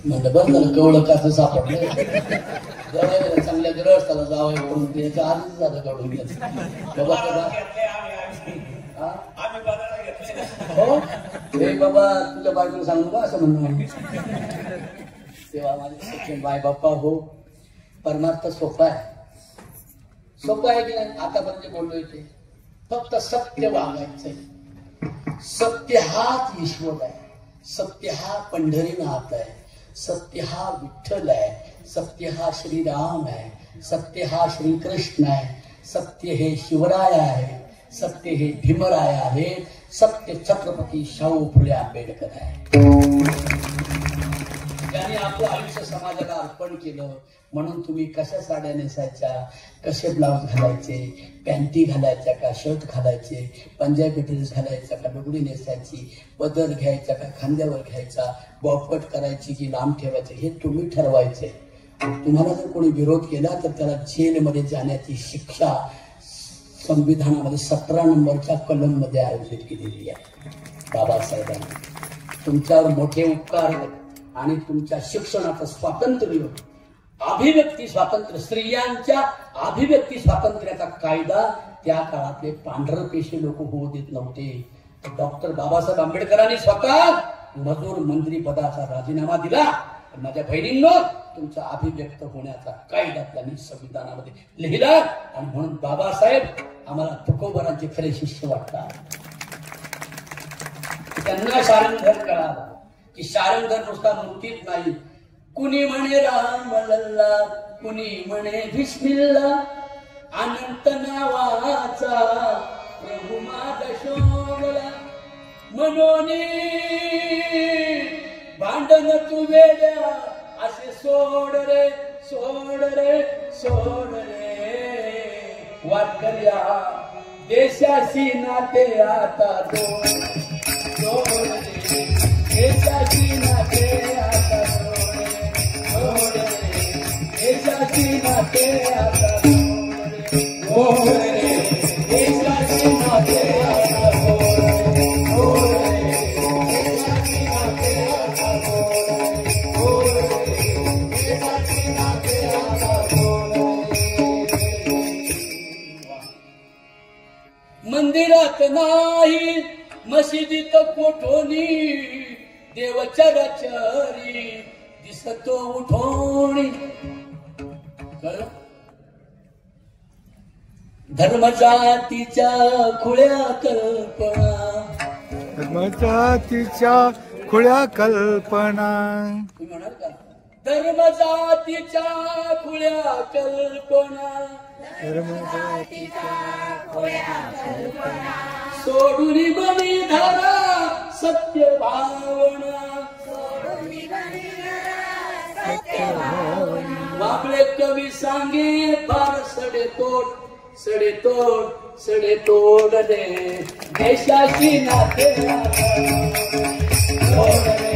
म्हणलं बरं झालं कवळं कसं सापडलं चांगल्या ग्रहस्थाला जावं करून त्याच्या आधीच झालं कळून हो हे बाबा तुझ्या बायकोला सांगू का असं म्हणून तेव्हा माझे सचिन बाय बाप्पा हो परमार्थ सोपा आहे की नाही आतापर्यंत बोललोय ते फक्त सत्य वागायचंय सत्य हाच ईश्वर आहे सत्य हा पंढरीनाथ आहे सत्य हा विठ्ठल आहे सत्य हा श्रीराम आहे सत्य हा श्रीकृष्ण आहे सत्य हे शिवराय आहे सत्य हे भीमराय आहे सत्य छत्रपती शाहू फुले आंबेडकर आहे. त्यांनी आपलं आयुष्य समाजाला अर्पण केलं म्हणून तुम्ही कशा साड्या नेसायच्या कसे ब्लाउज घालायचे पॅन्टी घालायच्या का शर्ट घालायचे पंजाबी ड्रेस घालायचा का लुगडी नेसायची पदर घ्यायचा का खांद्यावर घ्यायचा बॉपकट करायची की लांब ठेवायचे हे तुम्ही ठरवायचे. तुम्हाला जर कोणी विरोध केला तर त्याला जेलमध्ये जाण्याची शिक्षा संविधानामध्ये 17 नंबरच्या कलम मध्ये आयोजित केलेली आहे. बाबासाहेबांनी तुमच्यावर मोठे उपकार आणि तुमच्या शिक्षणाचं स्वातंत्र्य अभिव्यक्ती स्वातंत्र्य स्त्रियांच्या अभिव्यक्ती स्वातंत्र्याचा कायदा त्या काळातले पांढरपेशी लोक होऊ देत नव्हते. डॉक्टर बाबासाहेब आंबेडकरांनी स्वतः मजूर मंत्री पदाचा राजीनामा दिला. माझ्या बहिणींनो, तुमचा अभिव्यक्त होण्याचा कायदा त्यांनी संविधानामध्ये लिहिला आणि म्हणून बाबासाहेब आम्हाला तुकोबरांचे खरे शिष्य वाटतात. त्यांना शारंगधर कळाला की शारंगधर नुसता मूर्तीत नाही. कुणी म्हणे राम लल्ला, कुणी म्हणे बिस्मिल्ला, अनंत नावाचा प्रभू माझा शोभला. मनोनी भांडण तू वेड्या असे सोड रे, सोड रे, सोड रे. वाटकऱ्या देशाशी नाते आता जोड, जोड रे. देशाशी नाते आता जोड रे, जोड रे. देशाशी नाते आता जोड रे, जोड रे. देशाशी नाते आता जोड रे, जोड रे. देशाशी नाते आता जोड रे, जोड रे. देशाशी नाते आता जोड रे. मंदिरात नाही मशिदीत कोठोनी देवचरचरी दिसतो उठोणी. धर्मजातीच्या खुळ्या कल्पना, धर्मजातीच्या खुळ्या कल्पना. तुम्ही म्हणाल का धर्मजातीच्या खुळ्या कल्पना, धर्मजातीच्या खुळ्या कल्पना. सोडून बनी धरा सत्य भावना, वाबळे कवी सांगे फार सडेतोड, सडेतोड, सडेतोड रे. देशाची नाते जोड रे,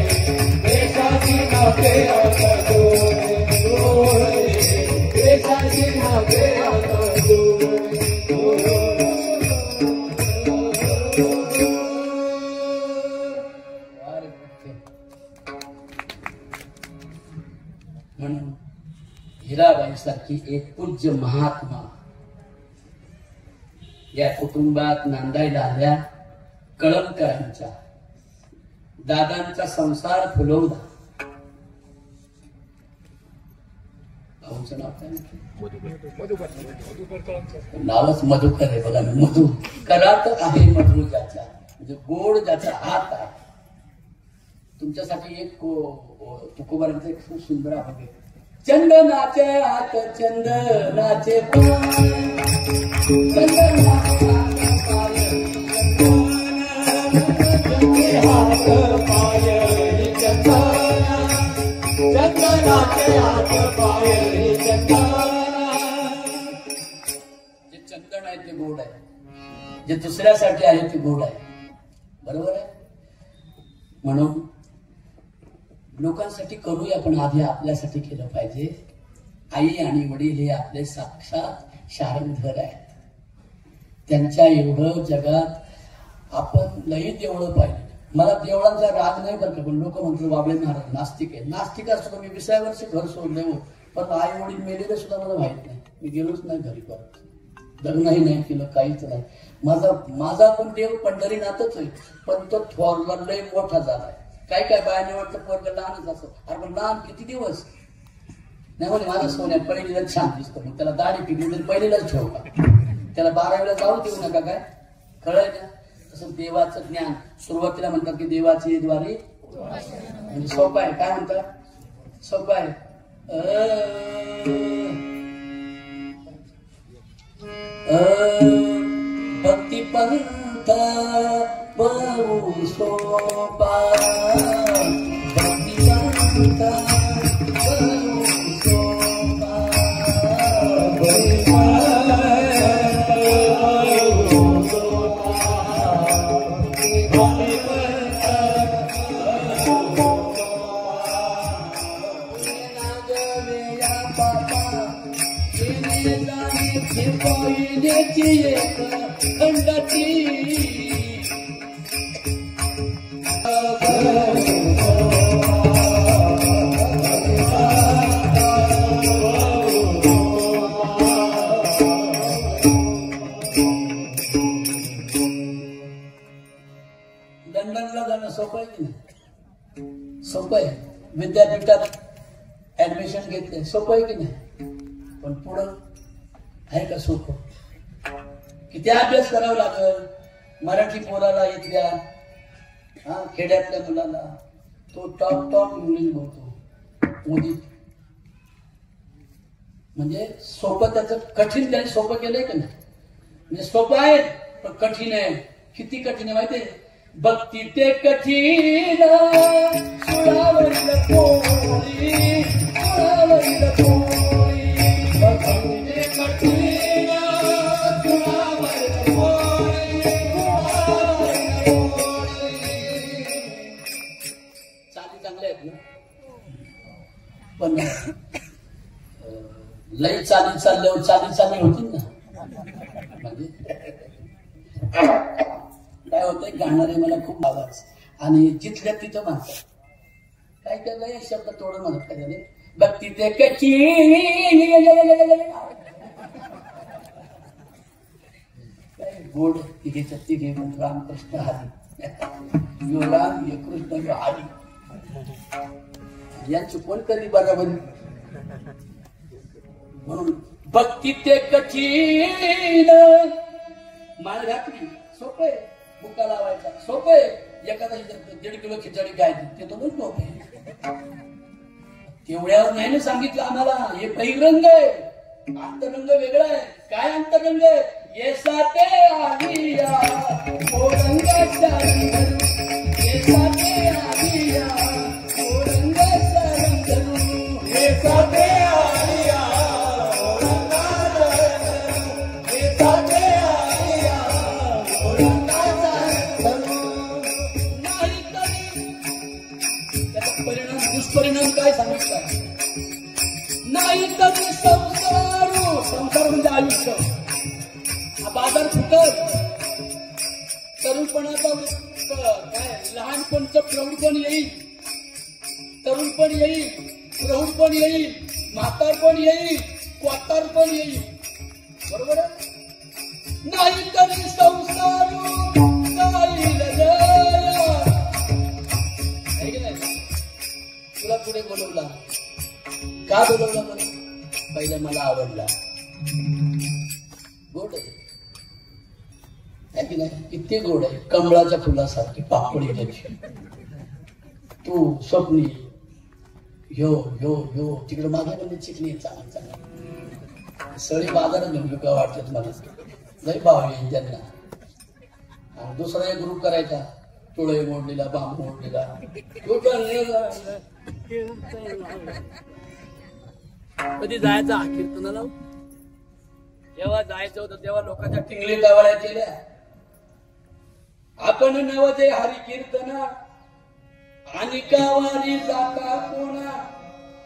देशाची नाते आता जोड रे, जोड रे. देशाची नाते आता जोड रे, जोड रे. म्हणून हिराबाई सारखी एक पूज्य महात्मा या कुटुंबात नांदायला आल्या. कळमकरांच्या दादांचा संसार फुलवला. भाऊचं नाव काय? नावच मधुकर आहे बघा. मधु करात आहे मधु ज्याचा, म्हणजे गोड ज्याचा हात आहे. तुमच्यासाठी एक तुकोबारांचं एक खूप सुंदर आहे. चंदनाचे हात चंदनाचे पाय, चंदनाचे हात पाय चंदना, चंदनाचे हात पाय चंदना. जे चंदन आहे ते गोड आहे, जे दुसऱ्यासाठी आहे ते गोड आहे. बरोबर आहे. म्हणून लोकांसाठी करूया, पण आधी आपल्यासाठी केलं पाहिजे. आई आणि वडील हे आपले साक्षात शारंगधर आहेत. त्यांच्या एवढं जगात आपण लई देवळं पाहिजे. मला देवळांचा राग नाही बरं का, पण लोक म्हणतात बाबळे महाराज नास्तिक आहे. नास्तिक असतो मी 20व्या वर्षी घर सोडले हो, पण आई वडील मेलेले सुद्धा मला माहित नाही. मी गेलोच नाही घरी, परत लग्नही नाही केलं, काहीच नाही. माझा पण देव पंढरीनाथच आहे, पण तो थोरला लय मोठा झालाय. काय काय बायाने वाटतं पोरग लहानच असं. अरे पण लहान किती दिवस नाही म्हणे. माझा सोन्या पहिलीला छान दिसतो, मग त्याला दाढी पिकली तर पहिलीलाच ठेवू का? त्याला 12वीला जाऊ देऊ नका. काय कळय ना? तसं देवाचं ज्ञान सुरुवातीला म्हणतात की देवाची द्वारी, म्हणजे सोपं आहे. काय म्हणतात? सोपं आहे. भक्ती पंथ बहु सोपा, भक्ती पंथ बहु सोपा, सोपं आहे. विद्यापीठात ऍडमिशन घेतले सोपं आहे की नाही? पण पुढं आहे का सोपं? किती अभ्यास करावा लागल. मराठी पोराला इथल्या खेड्यातल्या मुलाला तो टॉप इंग्लिश बोलतो मोदी. म्हणजे सोपं त्याचं कठीण त्याने सोपं केलंय का नाही? म्हणजे सोपं आहे पण कठीण आहे. किती कठीण आहे माहितीये? भक्ती ते कठीण सुरावरील पोळी, सुरावरील पोळी, भक्ती ते कठीण सुरावरील पोळी, सुरावरील पोळी. चाली चांगल्या आहेत ना, पण लई चाली चालल्यावर चाली होती ना. म्हणजे काय होतंय, गाणारे मला खूप आवाज आणि जिथल्या तिथं म्हणतात. काय केलंय शब्द तोडून म्हणत काय झाले, भक्ती ते कची गोड तिघेच्या तिघे रामकृष्ण हरी, यो राम यो कृष्ण यो हरी. यांची कोण करी बरोबर? म्हणून भक्ती ते कठीण. माळ घातली सोपं आहे, बुका लावायचा सोपं आहे, एखादा 1.5 किलो खिचडी खायची ते तर सोपं आहे. तेवढ्यावर नाही ना सांगितलं आम्हाला. हे बहिरंग आहे, अंतरंग वेगळा आहे. काय अंतरंग आहे? ये साते आलिया औरंगाच्या रंगरू, ये साते आलिया औरंगाच्या रंगरू, ये साते आलिया दुष्परिणाम काय सांगितलं नाही. तरी संसार म्हणजे आयुष्य, बाजार फुटत. तरुणपणाचा काय लहानपणचं प्रौढपण येईल, तरुणपण येईल, प्रौढपण येईल, म्हातारपण येईल, क्वातारपण येईल. बरोबर आहे? नाही तरी संसार तुला पुढे बोलवला का? बोलवला मला पहिला मला आवडला. गोड आहे की नाही? किती गोड आहे, कमळाच्या फुलासारखी पापडी त्याची. तू स्वप्नी ह्यो ह्यो ह्यो तिकडे मागे म्हणजे चिकली चांगली चांगली सळी बाजारात घेऊन का वाटतात मला. लई भाव येईल त्यांना. आणि दुसरा एक ग्रुप करायचा, तुळई मोडलेला, बांबू मोडलेला. कधी जायचा कीर्तनाला? जेव्हा जायचं होतं तेव्हा लोकांच्या टिंगली गावाळ्या केल्या. आपण नवते हरी कीर्तन आणि गावारी जाता कोणा.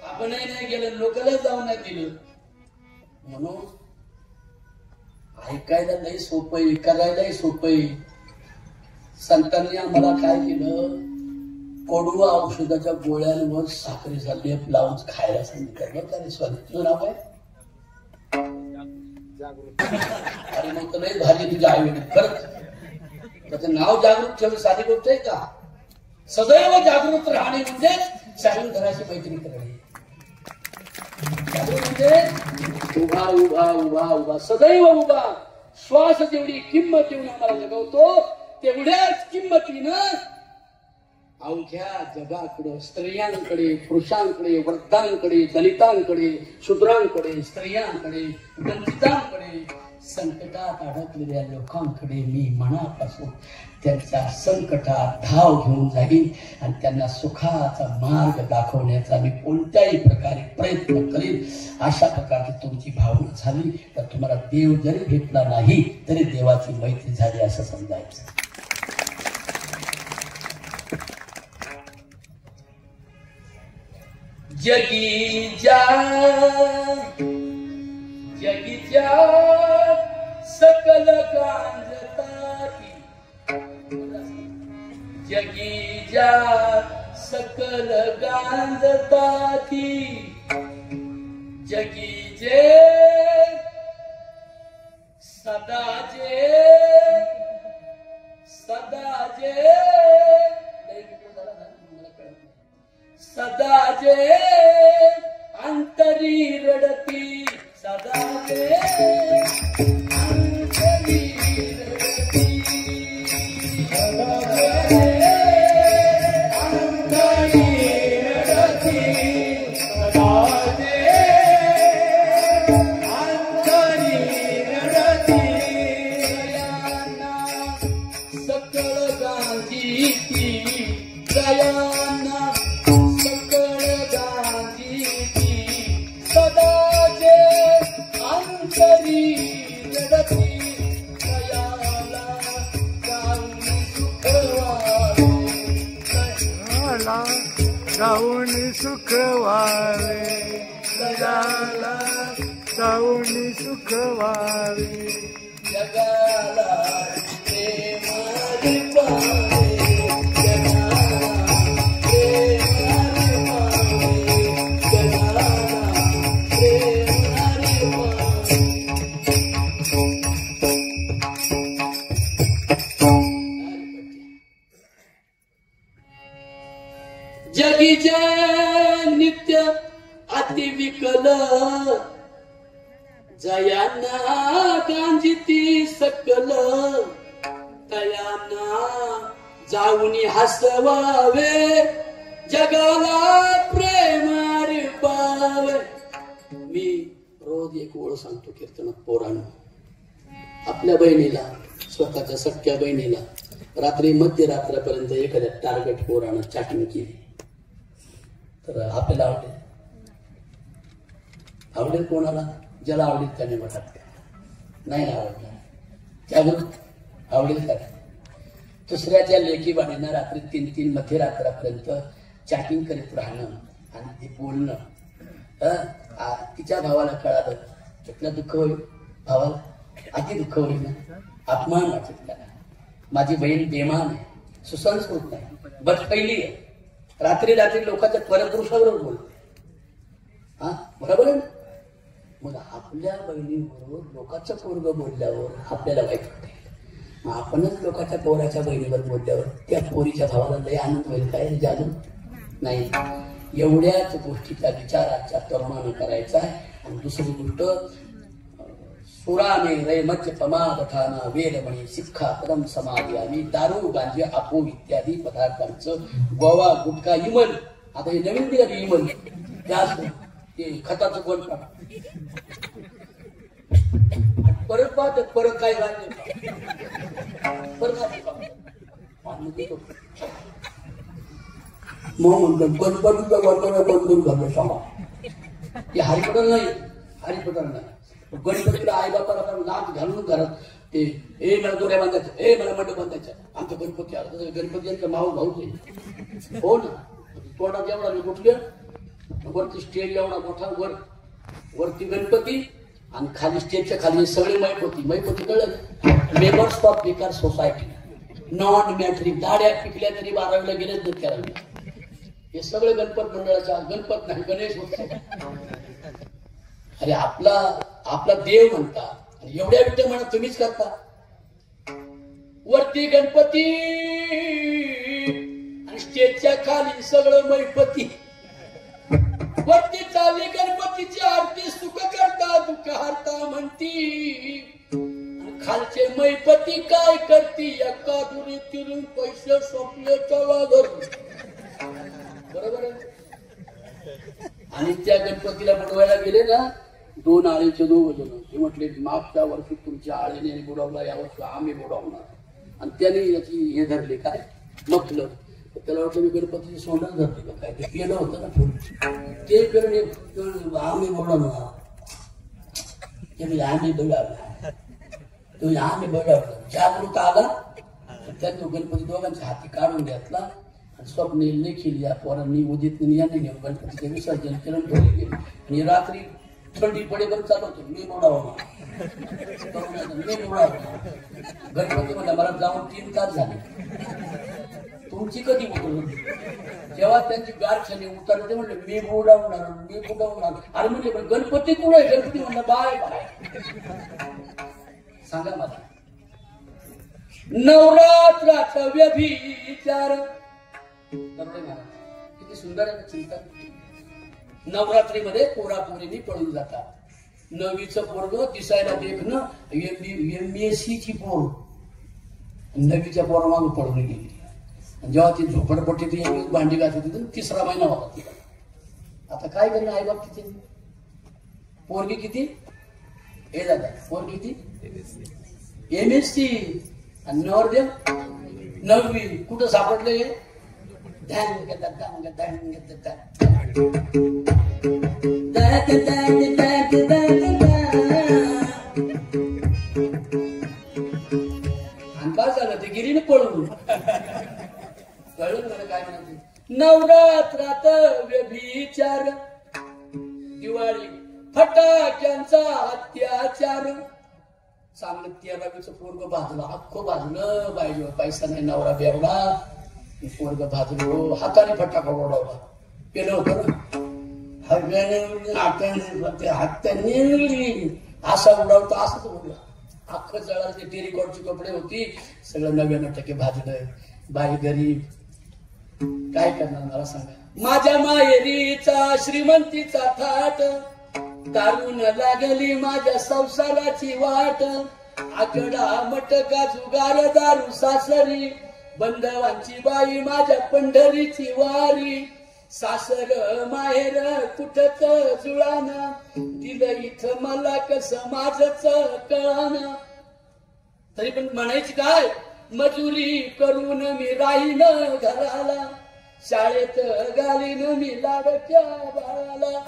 आपणही नाही गेलं, लोकांना जाऊन नाही दिलं. म्हणून ऐकायला नाही सोपं, करायलाही सोपं. संतांनी आम्हाला काय केलं, कडू औषधाच्या गोळ्यांवर साखरेचा लेप लावून खायला सांगितलं. बरं स्वामी तुझं नाव काय? अरे मग तर लई भारी तुझ्या आई वडील. खरंच त्याचं नाव जागृत ठेवणं साधी गोष्ट आहे का? सदैव जागृत राहणे म्हणजे चालून घराची मैत्री करणे. म्हणजे उभा उभा उभा उभा सदैव उभा. श्वास जेवढी किंमत देऊन आम्हाला जगवतो तेवढ्याच किंमतीनं अवघ्या जगाकडे, स्त्रियांकडे, पुरुषांकडे, वृद्धांकडे, दलितांकडे, शूद्रांकडे, स्त्रियांकडे, वंचितांकडे, संकटात अडकलेल्या लोकांकडे मी मनापासून त्यांच्या संकटात धाव घेऊन जाईन आणि त्यांना सुखाचा मार्ग दाखवण्याचा मी कोणत्याही प्रकारे प्रयत्न करीन. अशा प्रकारची तुमची भावना झाली तर तुम्हाला देव जरी भेटला नाही तरी देवाची मैत्री झाली असं समजायचं. जगीच्या सकल गांजताती, जगीच्या सकल गांजताती, जगीचे सदाचे सदा जे अंतरी रडती सदा जे अंतरी रडती सदा जे अंतरी रडती सदा जे अंतरी रडती सकळ गांधीची दयाना सकळ गांधीची सदा जे अंतरी रडती दयाला जाऊन सुख व्हावे जगाला जाऊन सुख व्हावे जगाला प्रेम पावे जगाला प्रेम पावे जगाला प्रेम पावे जगीचे नित्य अतिविकल जयाना गांजिती सकल तयाना जाऊन हसवावे जगाला प्रेमार पावे. मी रोज एक ओळ सांगतो कीर्तनात पोरांना. आपल्या बहिणीला स्वतःच्या सख्या बहिणीला रात्री मध्यरात्रापर्यंत एखाद्या टार्गेट पोरानं चॅटिंग केली तर आपल्याला आवडेल कोणाला? ज्याला आवडेल त्याने म्हणतात नाही आवडणार त्यावर आवडेल का? दुसऱ्याच्या लेखी बाणीनं रात्री 3-3 मध्यरात्रापर्यंत चॅटिंग करीत राहणं आणि ते बोलणं तिच्या भावाला कळालं तिथलं दुःख होईल. भावाला अति दुःख होईल ना. अपमान वाटेल त्याला. माझी बहीण बेमान आहे, सुसंस्कृत नाही, बचपैली आहे, रात्री रात्री लोकांच्या परपुरुषाबरोबर बोलते. हा बरोबर आहे ना. मग आपल्या बहिणीबरोबर लोकांचं पोरग बोलल्यावर आपल्याला वाईट वाटेल. मग आपणच लोकांच्या पोराच्या बहिणीवर बोलल्यावर त्या पोरीच्या भावाला लय आनंद होईल काय जाणून नाही. एवढ्याच गोष्टीचा विचार आजच्या तरुणानं करायचा आहे. आणि दुसरी गोष्ट सुराने रैमच पमादठाना वेलमणी शिक्षा पदम समाधी आणि दारू गांजे आपो इत्यादी पदार्थांचं गोवा गुटखा इमल आता हे नवीन दिलं इमल जास्त ते खताचं गोल परत पाहत परत काय घालते परत मग म्हणतात गणपतीचा वर्तन बंद झालं सांगा. हे हरिपटल नाही, हरिपटल नाही. गणपतीला आई बापाला लाच घालून घरात ते ए मला दोऱ्या बांधायचं, ए मला मंडप बांधायचं. आमचा गणपती आला गणपती यांचा माऊ भाऊच आहे. हो ना. तोंडात एवढा कुठल्या वरती स्टेज एवढा मोठा वरती गणपती आणि खाली स्टेजच्या खाली सगळे मैपती कळलं. मेंबर्स ऑफ बेकार सोसायटी नॉन मॅट्रिक दाड्या पिकल्या तरी 12वीला गेलेच नाही त्याला. हे सगळे गणपत मंडळाच्या गणपत नाही गणेश उत्सव. अरे आपला देव म्हणता एवढ्या विट्या म्हणा तुम्हीच करता. वरती गणपती आणि स्टेजच्या खाली सगळं मैपती. वरती चालली गणपतीची आरती सुख करता दुःख हरता म्हणती. खालचे मैपती काय करती एका दुरीतील पैसे सोपले चला घर. बरोबर आहे. आणि त्या गणपतीला बुडवायला गेले ना 2 आळीचे 2 जण ते म्हटले मागच्या वर्षी तुमच्या आळीने बुडवला यावर्षी आम्ही बुडवणार. आणि त्याने याची हे धरले काय म्हटलं त्याला वाटलं मी गणपतीची सोंडच धरले का काय ते केलं होतं ना ते करून आम्ही बुडवणार आम्ही बघावला तुम्ही आम्ही बघावलं जागृत आला त्यात तो गणपती दोघांच्या हाती काढून घेतला आणि स्वप्ने लेखील या पोरांनी उदित यांनी नेऊन गणपतीचे विसर्जन केलं घरी गेले. आणि रात्री थंडी पडेपर्यंत चालू होतो मी बुडावणार मी बुडावणार. गणपती म्हणला मला जाऊन 3 तास झाले तुमची कधी बुडवून. जेव्हा त्यांची गाठ छानी उतरले ते म्हणले मी बुडवणार. अरे म्हणजे गणपती कुठे आहे? गणपती म्हणला बाय बाय. सांगा मला नवरात्राचा व्यभिचार किती किती सुंदर आहे चिंता. नवरात्रीमध्ये पोरापोरींनी पळून जातात. 9वीचं पोरग दिसायला देखणं MSc ची पोर 9वीच्या पोरामागून पळून गेली. जेव्हा ती झोपडपट्टी भांडी घालत होती 3रा महिना होता तिला. आता काय करणं आई बाप तिथे. पोरगी किती हे दादा पोरगी किती MSc आणि नवरदेव 9वी. कुठं सापडले. बस झालं ते गिरीने पळून. कळलं मला काय म्हणायचं. नवरात्रात व्यभिचार, दिवाळी फटाक्यांचा अत्याचार. चांगलं 13वीचं पोरग भाजलं, अख्खं भाजलं. बाईजवळ पैसा नाही, नवरा बेवडा. पोरग भाजलो, हाताने फटाका उडवला. पेलं होतं ना हाताने असा उडवतो असंच उडला. अख्खं जळालं. ते टेरिकॉटची कपडे होती, सगळं 99% भाजलं. बाई गरीब काय करणार मला सांगा. माझ्या माहेरीचा श्रीमंतीचा थाट, दारून लागली माझ्या संसाराची वाट. आकडा मटका जुगार दारू सासरी, बंधवांची बाई माझ्या पंढरीची वारी. सासर माहेर कुठच जुळाना, दिलं इथं मला कसं माझच कळाना. तरी पण म्हणायची काय. मजुरी करून मी राहीन घराला, शाळेत घालीन मी लाडक्या बाळाला.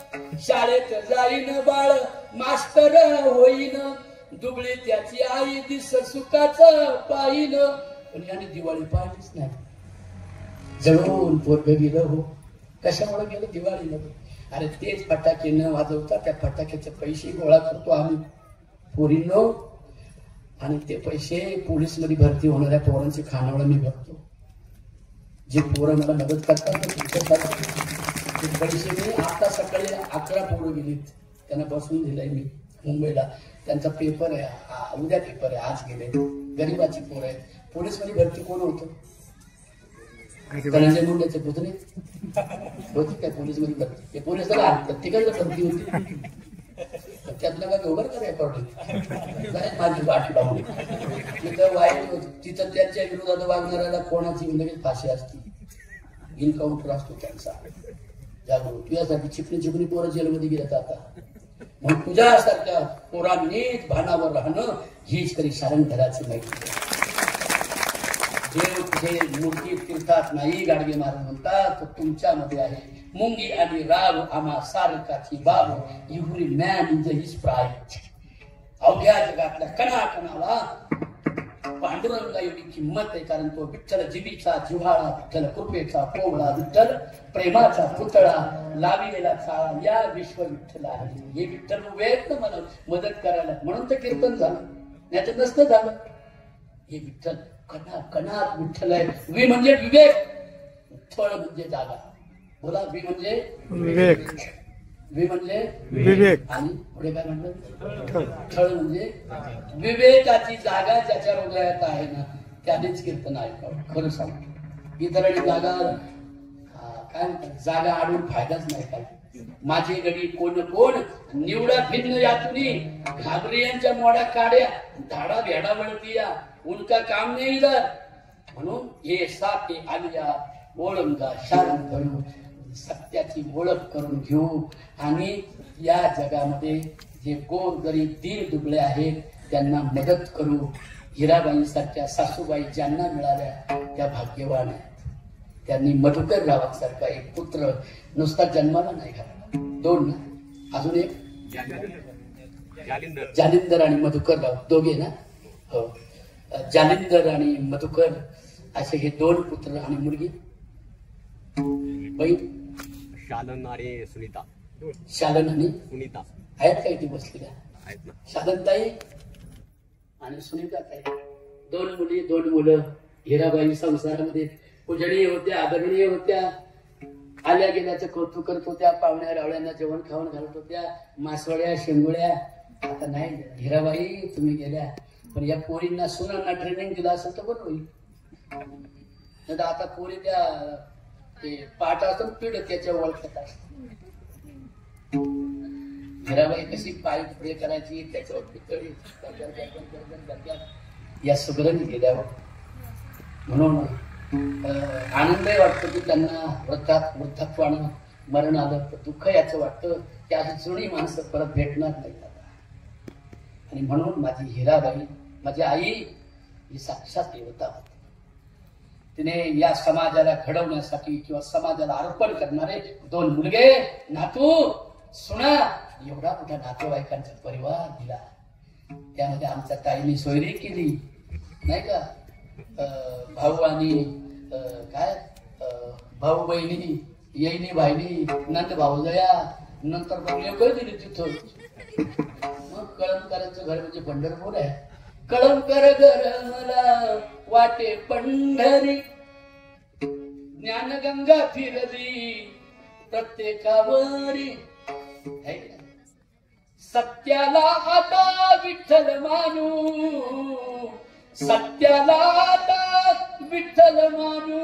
शाळेत जाईन बाळ मास्तर होईन, दुबळी त्याची आई दिस सुखाच पाहिन. पण याने दिवाळी पाहिलीच नाही. जळून पोरग गेलं हो. कशामुळे गेलं दिवाळीला. अरे तेच फटाके न वाजवता त्या फटाक्याचे पैसे गोळा करतो आम्ही पोरींनो, आणि ते पैसे पोलीस मध्ये भरती होणाऱ्या पोरांचे खानावळ मी भरतो. जे पोरं मला मदत करतात ते पैसे मी आता सकाळी 11 पोरं गेलीत, त्यांना बसून दिलंय मी मुंबईला. त्यांचा पेपर आहे, उद्या पेपर आहे, आज गेले. गरीबाची पोरं आहेत. पोलीस मध्ये भरती कोण होतं. धनंजय मुंडेचे पुतणे होती काय पोलीस मध्ये भरती. ते पोलीस प्रत्येकाला भरती होती. त्यातलं काय उभं का रेकॉर्डिंग माझी वाट लावली. तिथं वाईट तिथं त्यांच्या विरोधात वागणाऱ्याला कोणाची लगेच फाशी असते, इन्काउंटर असतो त्यांचा. जागरूक तुझ्यासाठी चिपणी पोरं जेलमध्ये गेले जातात. मग तुझ्यासारख्या पोरांनी भानावर राहणं हीच तरी सारंगधराची माहिती. देव तुझे मूर्ती तीर्थात नाही, गाडगे महाराज म्हणतात तुमच्यामध्ये आहे. मुंगी आणि राव आम्हा सारकाची बाब, every man in the his pride. अवघ्या जगातल्या कणाकणाला पांडुरंगा एवढी किंमत आहे, कारण तो विठ्ठल जिबीचा जिव्हाळा, विठ्ठल कृपेचा पोवळा, विठ्ठल प्रेमाचा पुतळा, लाविलेला चाळा या विश्व विठ्ठल आहे. हे विठ्ठल उभे आहेत ना मला मदत करायला, म्हणून तर कीर्तन झालं, नाही तर नसतं झालं. हे विठ्ठल कणात विठ्ठल आहे. वि म्हणजे विवेक, थळ म्हणजे जागा. बोला वि म्हणजे विवेक, वि म्हणजे विवेक, आणि पुढे काय म्हणलं थळ म्हणजे विवेकाची जागा ज्याच्या हृदयात आहे ना त्यानेच कीर्तन ऐकावं. खरं सांगतो इतरांनी जागा काय म्हणतात जागा आडून फायदाच नाही. काय माझे गडी कोण कोण निवडा भिन्न यातुनी, घाबरियांच्या मोड्या काड्या धाडा भेडा वळतिया, उनका काम नाही इधर. म्हणून हे साथे आलिया ओळंगा शारण करू, सत्याची ओळख करून घेऊ आणि या जगामध्ये जे गोर गरीब दीन दुबळे आहेत त्यांना मदत करू. हिराबाईंसारख्या सासूबाई ज्यांना मिळाल्या त्या भाग्यवान आहेत. त्यांनी मधुकर रावांसारखा एक पुत्र नुसता जन्माला नाही घातला, 2 ना, अजून एक जालिंदर आणि मधुकर राव दोघे ना. हो, जालिंदर आणि मधुकर असे हे 2 पुत्र आणि मुलगी बहीण शालन आणि सुनीता. शालन आणि सुनीता आहेत काही ती बसलेल्या आहेत ना. शालनताई आणि सुनीता ताई 2 मुली 2 मुलं. हिराबाई संसारामध्ये पूजनीय होत्या, आदरणीय होत्या, आल्या गेल्याचं कौतुक करत होत्या, पाहुण्या रावळ्यांना जेवण खावण घालत होत्या, मासवड्या शेंगोळ्या. आता नाही. हिराबाई तुम्ही गेल्या, पण या पोरींना सुनांना ट्रेनिंग दिला असेल तर बरं होईल. आता पोरी त्या ते पाठ असतं पिढ त्याच्या ओळखत असत. हिराबाई कशी पाय पुढे करायची त्याच्यावर पितळी या सुगरण गेल्यावर म्हणून आनंदही वाटतो की त्यांना वृद्धत्वानं मरण आलं तर दुःख याचं वाटतं की अशी जुनी माणसं परत भेटणार नाही. आणि म्हणून माझी हिराबाई माझी आई ही साक्षात देवता होती. तिने या समाजाला घडवण्यासाठी किंवा समाजाला अर्पण करणारे 2 मुलगे नातू सुना एवढा मोठा नातेवाईकांचा परिवार दिला. त्यामध्ये आमच्या ताईने सोयरी केली नाही का. भाऊ आणि काय भाऊ बहिणी येईनी भाईनी नंद भाऊजया नंतर मग लेकरं दिली तिथं. मग कळमकरांचं घर म्हणजे पंढरपूर आहे. कळमकर घर मला वाटे पंढरी ज्ञानगंगा फिरली प्रत्येकावरी. सत्याला आता विठ्ठल मानू सत्याला आता विठ्ठल मानू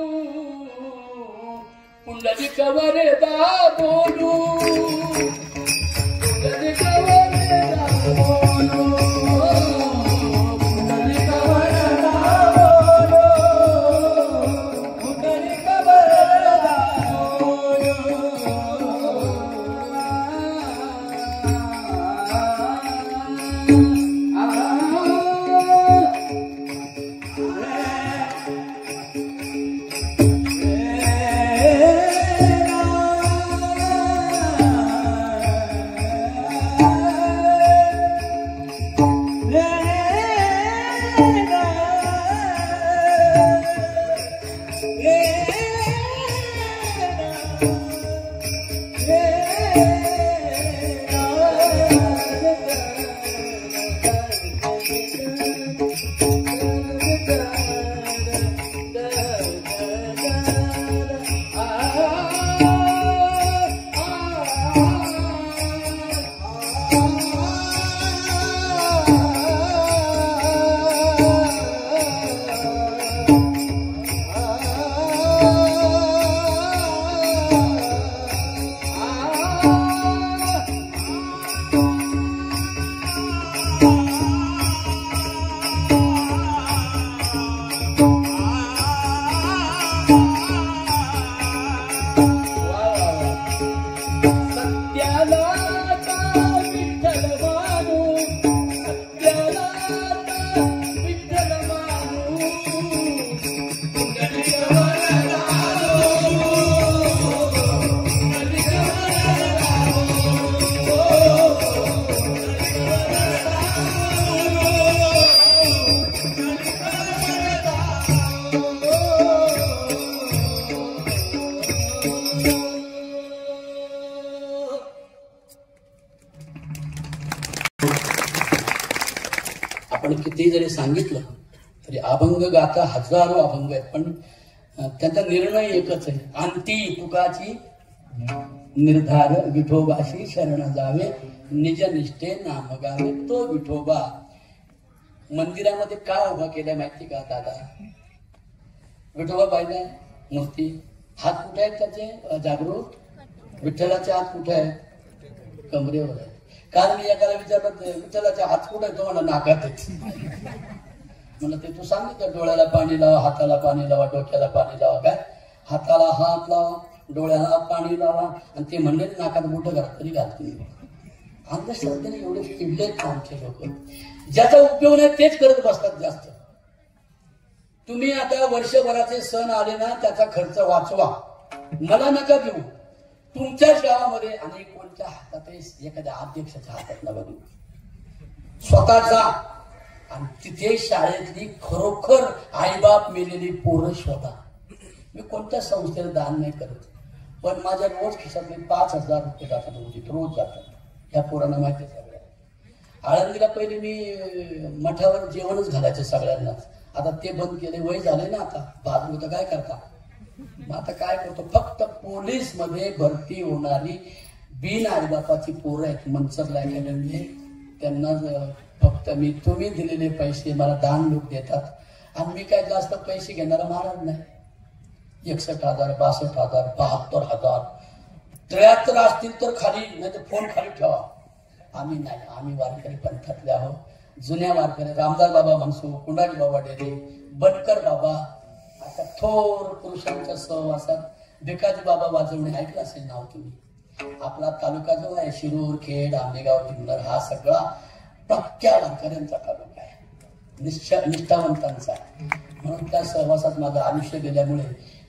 पुंडलिक वरदा बोलू पुंडलिक वरदा बोलू पुंडलिक वरदा बोलू पुंडलिक वरदा आपण किती जरी सांगितलं तरी अभंग गाता हजारो अभंग आहेत, पण त्यांचा निर्णय एकच आहे. अंती तुकाची निर्धार विठोबाशी शरण जावे निज निष्ठे नाम गावे तो विठोबा. मंदिरामध्ये का उभा केलाय माहिती का दादा? विठोबा पाहिजे मूर्ती. हात कुठे आहेत त्याचे जागृत? विठ्ठलाचे हात कुठे आहेत? कमरेवर आहे. काल मी एकाला विचारलं विठ्ठलाचे हात कुठे आहे? तो म्हणा नाकात आहे. म्हणलं ते तू सांगितलं डोळ्याला पाणी लावा, हाताला पाणी लावा, डोक्याला पाणी लावा. काय हाताला हात लावा, डोळ्याला पाणी लावा, आणि ते म्हणले नाकात मोठं घाल तरी घालतील. अंधश्रद्धेने एवढे चिडलेत आमचे लोक. ज्याचा उपयोग नाही तेच करत बसतात जास्त. तुम्ही आता वर्षभराचे सण आले ना त्याचा खर्च वाचवा, मला नका देऊ. तुमच्या गावामध्ये आणि कोणत्या हातात एखाद्या अध्यक्षाच्या हातात नका देऊ. स्वतः जा आणि तिथे शाळेतली खरोखर आईबाप मेलेली पोरं शोधा. मी कोणत्या संस्थेला दान नाही करत, पण माझ्या रोज खिशातले 5,000 रुपये जातात, रोज जातात. या पोरांना माहिती सगळ्या. आळंदीला पहिले मी मठावर जेवणच घालायचं सगळ्यांनाच. आता ते बंद केले, वय झाले ना आता. बाजू तर काय करता. मग आता काय करतो, फक्त पोलीस मध्ये भरती होणारी बिन आईबापाची पोरं आहेत मनसरला गेलेली, त्यांना फक्त मी तुम्ही दिलेले पैसे मला दान लोक देतात. आणि मी काय जास्त पैसे घेणारा महाराज नाही. 61,000, 62,000, 72,000, 73 असतील तर खाली, नाही तर फोन खाली ठेवा. आम्ही नाही, आम्ही वारकरी पंथातले आहोत, जुन्या वारकरी. रामदास बाबा म्हणसो, कुंडाजी बाबा डेरे, बनकर बाबा, आता थोर पुरुषांच्या सहवासात भिकाजी बाबा वाजवणे ऐकलं असेल नाव तुम्ही. आपला तालुका जो आहे शिरूर, खेड, आंबेगाव, जुन्नर, हा सगळा पक्क्या वारकऱ्यांचा तालुका आहे, निष्ठावंतांचा. म्हणून त्या सहवासात माझं आयुष्य गेल्यामुळे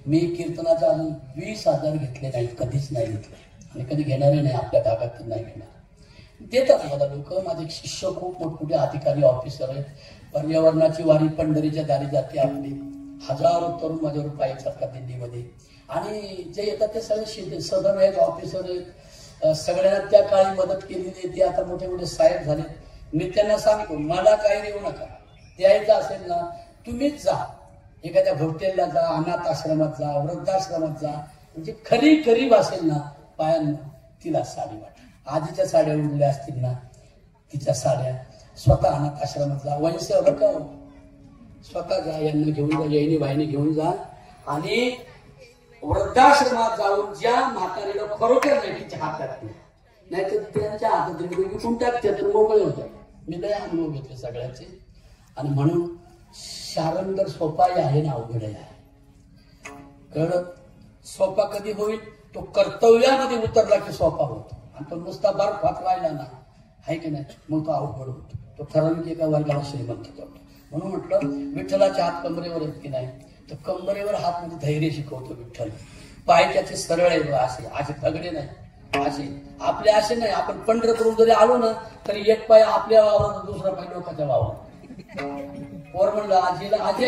मी कीर्तनाचा अजून 20,000 घेतले नाहीत, कधीच नाही घेतले आणि कधी घेणारे नाही. आपल्या भागात नाही घेणार. देतात मला लोक. माझे शिष्य खूप मोठमोठे अधिकारी, ऑफिसर आहेत. पर्यावरणाची वारी पंढरीच्या दारी जाते आपली. हजारो तरुण माझ्यावर पायी चालतात दिल्लीमध्ये. आणि जे येतात ते सगळे सदन आहेत, ऑफिसर आहेत. सगळ्यांना त्या काळी मदत केलेली. ते आता मोठे मोठे साहेब झाले. मी त्यांना सांगतो, मला काही देऊ नका. द्यायचं असेल ना तुम्हीच जा, एखाद्या हॉटेलला जा, अनाथ आश्रमात जा, वृद्धाश्रमात जा. म्हणजे खरी गरीब असेल ना पायांना, तिला साडी वाटा. आधीच्या साड्या उडल्या असतील ना, तिच्या साड्या स्वतः अनाथ आश्रमात जा. वंश बघा, स्वतः जा, यांना घेऊन जा, येईनी बाईने घेऊन जा. आणि वृद्धाश्रमात जाऊन ज्या म्हातारीला खरोखर नाही तिच्या हातात नाही तर त्यांच्या हातात विकून टाकतात, मोकळे होतात. मी लय अनुभव घेतले सगळ्याचे. आणि म्हणून शारंदर सोपाही आहे ना अवघड आहे. कळलं? सोपा कधी होईल? तो कर्तव्यामध्ये उतरला की सोपा होतो. आणि तो नुसता बर्फात राहिला ना, आहे की नाही, मग तो अवघड होतो. तो ठराविक एका वर्गाला श्रीमंत होतो. म्हणून म्हटलं विठ्ठलाच्या हात कमरेवर आहेत की नाही, तर कमरेवर हात म्हणजे धैर्य शिकवतो विठ्ठल. पाय त्याचे सरळ आहे, असे असे तगडे नाही, असे आपले असे नाही. आपण पंढरपूर जरी आलो ना तरी एक पाय आपल्या वावरात, दुसरा पाय लोकांच्या वावरात. वर म्हणलं आजीला, आजे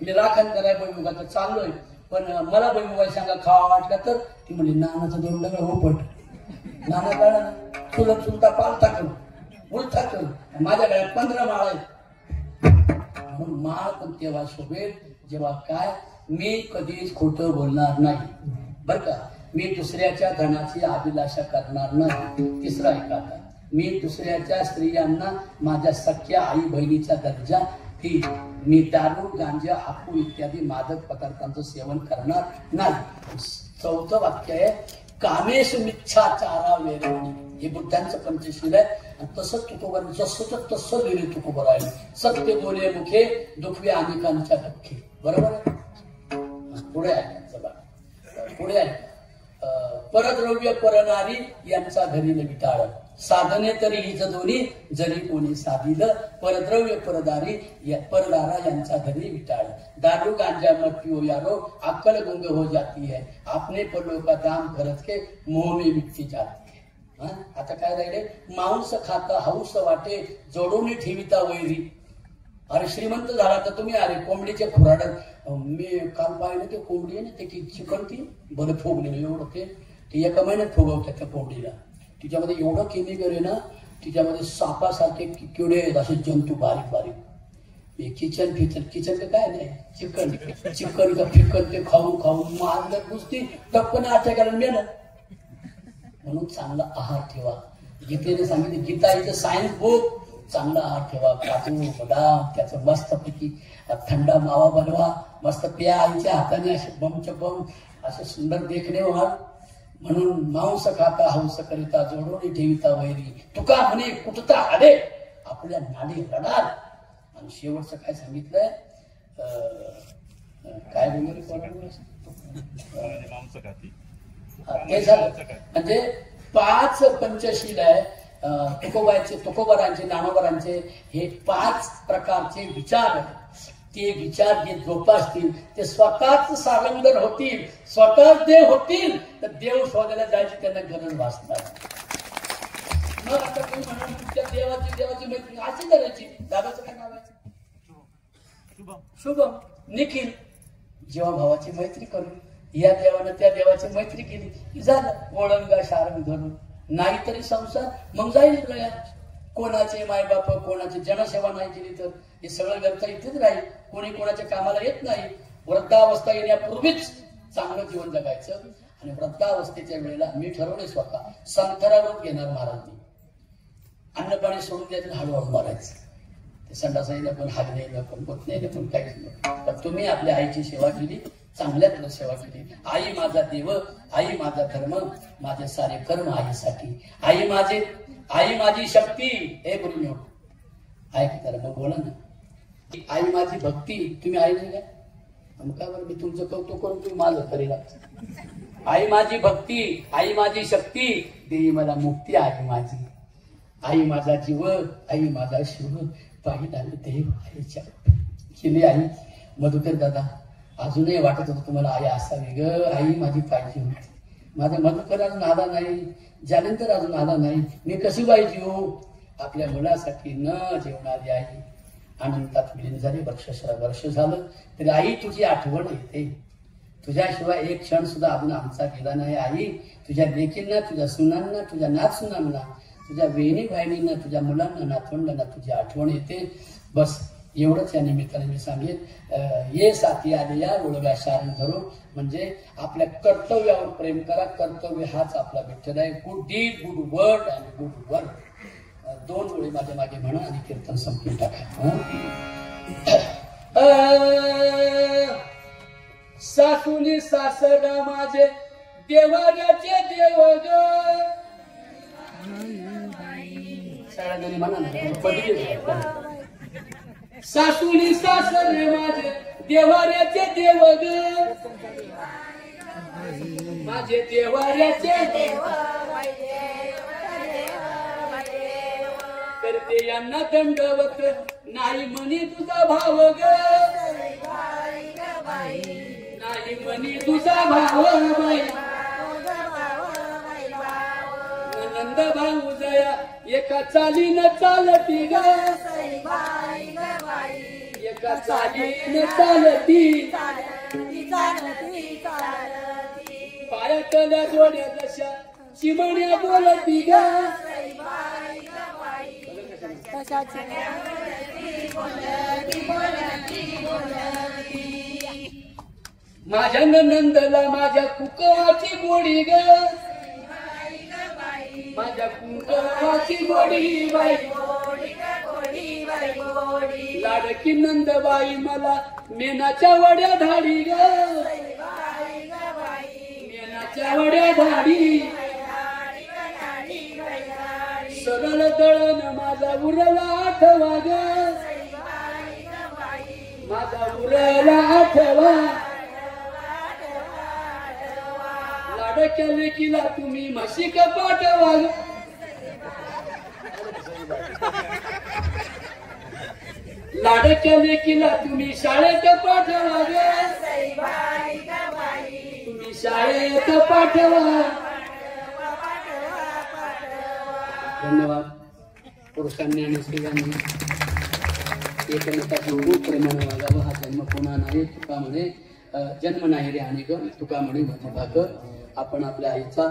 मी राखण कराय भुईमुगाचं चाललोय, पण मला भुईमुगा सांगा खावा वाटला तर. ती म्हणजे नानाचं दोन डगळ होपट. नाना काढा ना, चुलत चुलता पालता करू, उलटा करू. माझ्या गळ्यात 15 माळ आहेत. म्हणून माळ पण तेव्हा शोभेल जेव्हा काय, मी कधीच खोटं बोलणार नाही बर का. मी दुसऱ्याच्या धनाची अभिलाषा करणार नाही. तिसरा ऐका, मी दुसऱ्याच्या स्त्रियांना माझ्या सख्या आई बहिणीचा दर्जा ती. मी दारू, गांजा, हापू इत्यादी मादक पदार्थांचं सेवन करणार नाही. चौथं वाक्य आहे, कामेश मिच्छाचारा वेरवणी. हे बुद्धांचं पंचशील आहे. आणि तसंच तुकोबर, जसं तसं लिहिले तुकोबर आहे. सत्य बोले मुखे, दुखवे अनेकांच्या दुःखे. बरोबर आहे. पुढे आहे पुढे आहे, परद्रव्य परनारी यांचा घरी विटाळ. साधने तरी हिज दोन्ही, जरी कोणी साधिलं. परद्रव्य परदारा यांचा घरी विटाळ. दारू गांजा मत पिओ यारो, अक्कल गुंग हो जाती है. आपने पल्लो का दाम खरच के मोह में मिटती जाती है. आता काय राहिले, मांस खाता हौस वाटे, जोडून ठेविता वैरी. अरे श्रीमंत झाला तर तुम्ही, अरे कोंबडीचे खुराड. मी काल पाहिलं ते कोंबडी आहे ना, ते चिकन ती बरं फोगलेलं एवढं, ते एका महिन्यात फोगवतात त्या कोंबडीला. तिच्यामध्ये एवढं केमिकल आहे ना, तिच्यामध्ये सापासारखे किडे आहेत, असे जंतू बारीक बारीक. किचन काय नाही, चिकन का फिकन ते खाऊन खाऊन मारलं नुसती टप्पन अटॅकाला मेलं. म्हणून चांगला आहार ठेवा. गीतेने सांगितले, गीता इथं सायन्स बुक. चांगला आहार ठेवा. काजू बदाम त्याचं मस्तपैकी थंडा मावा बनवा, मस्त प्या आईच्या हाताने, असे बमच्या बम असे सुंदर देखणे व्हाल. म्हणून मांस खाता हंस करिता, जोडून ठेविता वैरी. तुका म्हणे कुठता आले, आपल्या नाडी रडाल. आणि शेवटचं काय सांगितलंय, काय बोलले ते झालं. म्हणजे 5 पंचशील आहे तुकोबरांचे, नामोबरांचे. हे 5 प्रकारचे विचार आहेत. ते विचार जे जोपासतील ते स्वतःच सारंगर होतील, स्वतःच देव होतील. तर देव शोधायला जायची त्यांना गरज भासणार. मग आता तुम्ही म्हणा देवाची मैत्री अशी करायची. दादाचं काय नाव आहे? शुभम. निखिल. जेव्हा भावाची मैत्री करून या देवानं त्या देवाची मैत्री केली की झालं ओळंगा शारंग धरून. नाहीतरी संसार मग जाईल गळ्यात. कोणाचे मायबाप, कोणाची जनसेवा नाही केली तर हे सगळं घरचं इथेच राहील. कोणी कोणाच्या कामाला येत नाही. वृद्धावस्था येण्यापूर्वीच चांगलं जीवन जगायचं. आणि वृद्धावस्थेच्या वेळेला मी ठरवले स्वतः संथरावर घेणार महाराज. अन्नपाणी सोडून द्यायचं, हळूहळू मारायचं. ते संडास येणं पण, हागणे येणं पण, होत नाही पण काहीच नाही. तर तुम्ही आपल्या आईची सेवा केली, चांगल्याकडे सेवा केली. आई माझा देव, आई माझा धर्म, माझे सारे कर्म आईसाठी. आई माझी शक्ती. हे बोलून ऐक तर बोला ना. आई माझी भक्ती. तुम्ही आई नाही का? का बरं मी तुमचं कौतुक करून तुम्ही माझं करीला. आई माझी भक्ती, आई माझी शक्ती, देई मला मुक्ती आई माझी. आई माझा जीव, आई माझा शिव, पाहिला देव आईच्या. केली आई. मधुकर दादा अजूनही वाटत होतं तुम्हाला आई असावी ग. आई माझी पाहिजे होती. माझा मधुकर अजून आला नाही, जालंधर अजून आला नाही. मी कशी पाहिजे हो? आपल्या मुलासाठी न जेवणारी आई अनंतात विलीन झाली. वर्ष झालं तरी आई तुझी आठवण येते. तुझ्याशिवाय एक क्षण सुद्धा अजून आमचा गेला नाही. आई तुझ्या लेकींना, तुझ्या सुनांना, तुझ्या नातसुनांना, तुझ्या बहिणी बहिणींना, तुझ्या मुलांना, नातवंडांना तुझी आठवण येते. बस एवढंच या निमित्ताने मी सांगेन. ये साथी आले या ओळगा शारण धरू. म्हणजे आपल्या कर्तव्यावर प्रेम करा. कर्तव्य हाच आपला विठ्ठल आहे. Good deed, good word and good work. 2 ओळी माझ्या मागे म्हणा आणि कीर्तन संपवून टाका. सासूनी सासरा माझे देवाऱ्याचे देव ग. सगळ्यांनी म्हणा ना. सासूनी सासरे माझे देवाऱ्याचे देव ग. माझे देवाऱ्याचे देव. करते यांना दंडवत नाही म्हणी तुझा भाव ग. नाही म्हणी तुझा भाव बाई. नंद भाऊ जया एका चालीनं चालती ग. एका चालीनं चालती. पायातल्या जोड्या जशा चिमण्या बोलती ग. माझ्या नंदला माझ्या कुकवाची गोडी ग. माझ्या कुंकवाची गोडी बाई. लाडकी नंदबाई मला मेनाच्या वड्या धाडी ग. मेनाच्या वड्या धाडी. सरळ दळण माझा उरला आठवा ग. माझा उरला आठवा. लाडक्या लेकीला तुम्ही म्हशीक पाठवा ग. लाडक्या लेकीला तुम्ही शाळेत पाठवा ग. तुम्ही शाळेत पाठवा. धन्यवाद. पुरुषांनी आणि स्त्रियांनी एकमेकांच्या खूप प्रेमाने वागावं. हा जन्म पुन्हा नाही. तुका म्हणे जन्म नाही रे आणि ग. तुका म्हणे भाकर. आपण आपल्या आईचा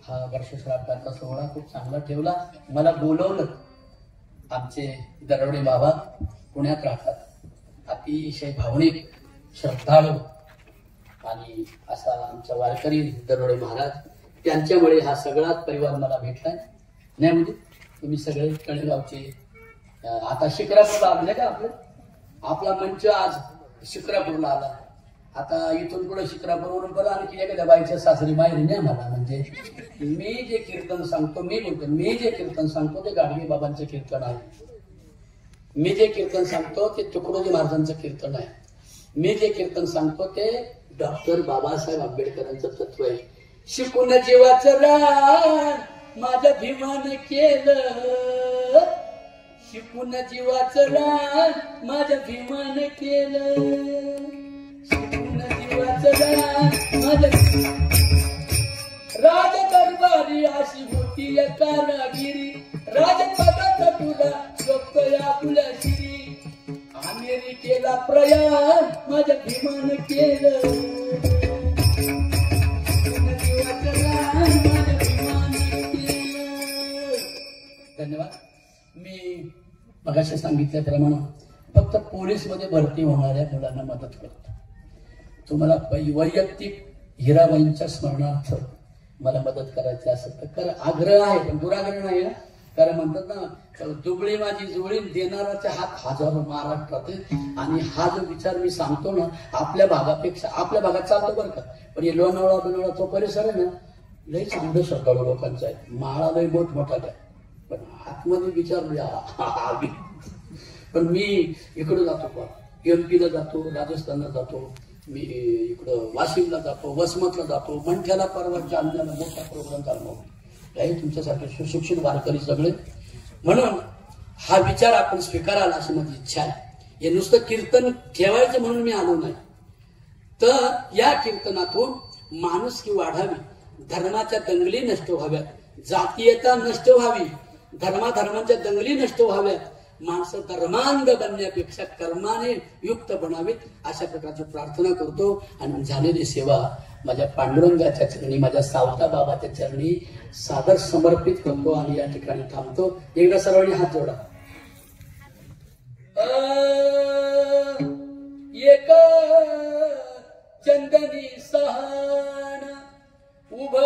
हा वर्षश्राद्धाचा सोहळा खूप चांगला ठेवला. मला बोलवलं. आमचे दरवडे बाबा पुण्यात राहतात. अतिशय भावनिक, श्रद्धाळू आणि असा आमचा वारकरी दरवडे महाराज. त्यांच्यामुळे हा सगळाच परिवार मला भेटलाय. नाही म्हणजे तुम्ही सगळे कळेगावचे. आता शिक्रापूरला आले का? आपला मंच आज शिक्रापूरला आला. आता इथून पुढे शिक्रापूरवरून बरं आणखी एखाद्या बाईच्या सासरी माहेरी नाही मला. म्हणजे मी जे कीर्तन सांगतो, मी जे कीर्तन सांगतो ते गाडगे बाबांचं कीर्तन आहे. मी जे कीर्तन सांगतो ते तुकडोजी महाराजांचं कीर्तन आहे. मी जे कीर्तन सांगतो ते डॉक्टर बाबासाहेब आंबेडकरांचं तत्व आहे. शिकून जीवाचं रान माझं भीमान केलं. शिकून जीवाचं रान माझं भीमान केलं. शिकून जीवाचं रान माझं. राज दरबारी अशी होती कारागिरी. राजपदात तुला स्वप्न आपल्या शिरी. अमेरिकेला प्रयाण माझं भीमान केलं. धन्यवाद. मी मगाशी सांगितल्याप्रमाणे फक्त पोलीस मध्ये भरती होणाऱ्या मुलांना मदत करतो. तुम्हाला वैयक्तिक हिराबाईंच्या स्मरणार्थ मला मदत करायची असेल तर कर. आग्रह आहे पण दुराग्रह नाही. कारण म्हणतात ना, दुबळी माझी जुळी देणाराचे हात हजारो महाराष्ट्रात आहेत. आणि हा जो विचार मी सांगतो ना, आपल्या भागापेक्षा आपल्या भागात चालतो बरं का, पण हे लोणावळा बिनवळा तो परिसर आहे ना, लई चांगलं श्रद्धाळू लोकांचा आहे. माळा लई मोठमोठा आहे, पण आतमध्ये विचार. पण मी इकडं जातो, MP ला जातो, राजस्थानला जातो, मी इकडं वाशिमला जातो, वसमतला जातो, मंठ्याला परवा जालन्याला मोठा प्रोग्राम चालतो. हे तुमच्यासाठी सुशिक्षित वारकरी सगळे. म्हणून हा विचार आपण स्वीकारायला अशी माझी इच्छा आहे. हे नुसतं कीर्तन ठेवायचं म्हणून मी आलो नाही, तर या कीर्तनातून माणुसकी वाढावी, धर्माच्या दंगली नष्ट व्हाव्यात, जातीयता नष्ट व्हावी, धर्माधर्मांच्या दंगली नष्ट व्हाव्यात, माणसं धर्मांध बनण्यापेक्षा कर्माने युक्त बनावीत, अशा प्रकारची प्रार्थना करतो. आणि झालेली सेवा माझ्या पांडुरंगाच्या चरणी, माझ्या सावता बाबाच्या चरणी सादर समर्पित करतो आणि या ठिकाणी थांबतो. एकदा सर्वांनी हात जोडा. एक चंदनी सहान उभ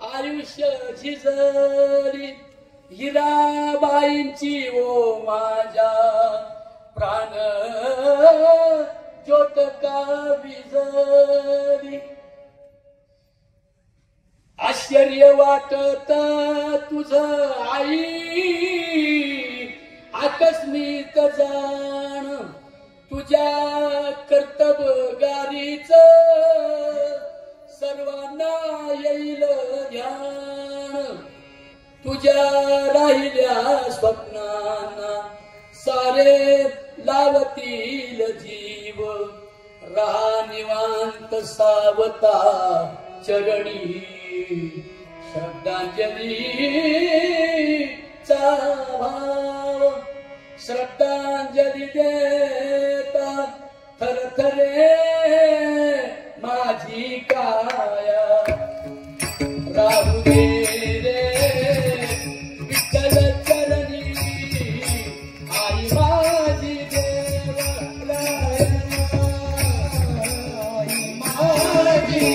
आयुष्य झिजली, हिराबाईंची ओ माझ्या प्राण ज्योत का विजली. आश्चर्य वाटत तुझ आई आकस्मित जाण, तुझ्या कर्तबगारीच सर्वांना येईल ध्यान. तुझ्या राहिल्या स्वप्नांना सारे लावतील जीव, राहा निवांत सावता चरणी. श्रद्धांजली चा भाव श्रद्धांजली देता थरथरे माझी काया. राहू दे रे विठ्ठल चरणी आई माझी देवराया, आई माझी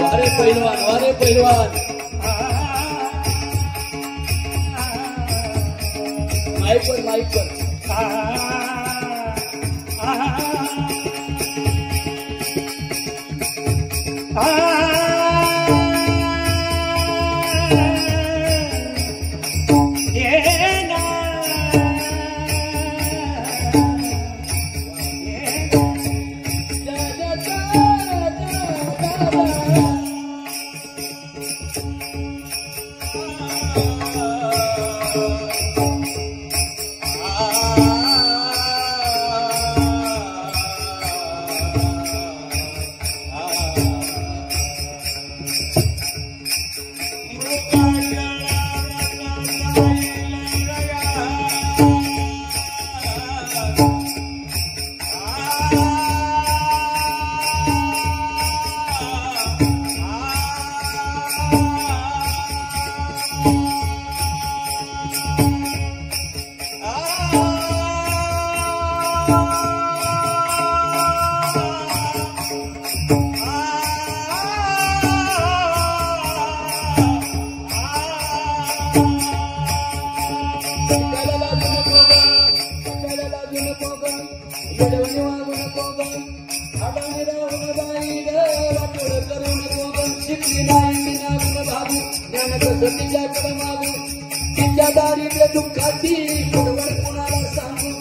वारे पैलवान, वारे पैलवान. माईक पर, माईक पर. तिच्या दारिद्र्य दुःखाची कुणाला सांगू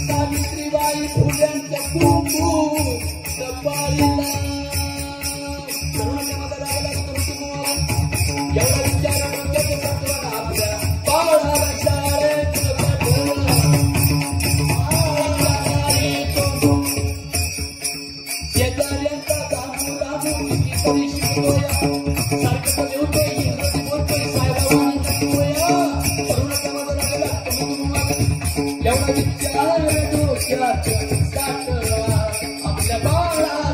सावित्रीबाई फुल्यांच्या कुंकू कपाळीला एवढा विचार आपल्या बाळाला शाळेत शेजाऱ्यांचा दामू दामू किती शिकवया सारखं होते इंग्रजी बोलतोय साहेबांना शिकवया तरुणाच्या माझा एवढा विचार डोक्यात साठवा आपल्या बाळाला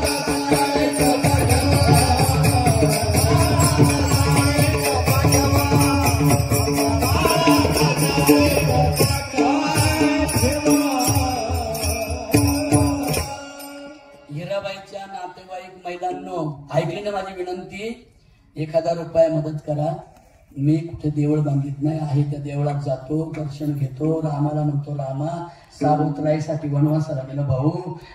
हिराबाईच्या नातेवाईक महिलांनो ऐकली ना माझी विनंती. 1000 रुपये मदत करा. मी कुठे देवळ बांधित नाही आहे त्या देवळात जातो, दर्शन घेतो, रामाला म्हणतो रामा सावित्रीसाठी वनवासाला गेला भाऊ.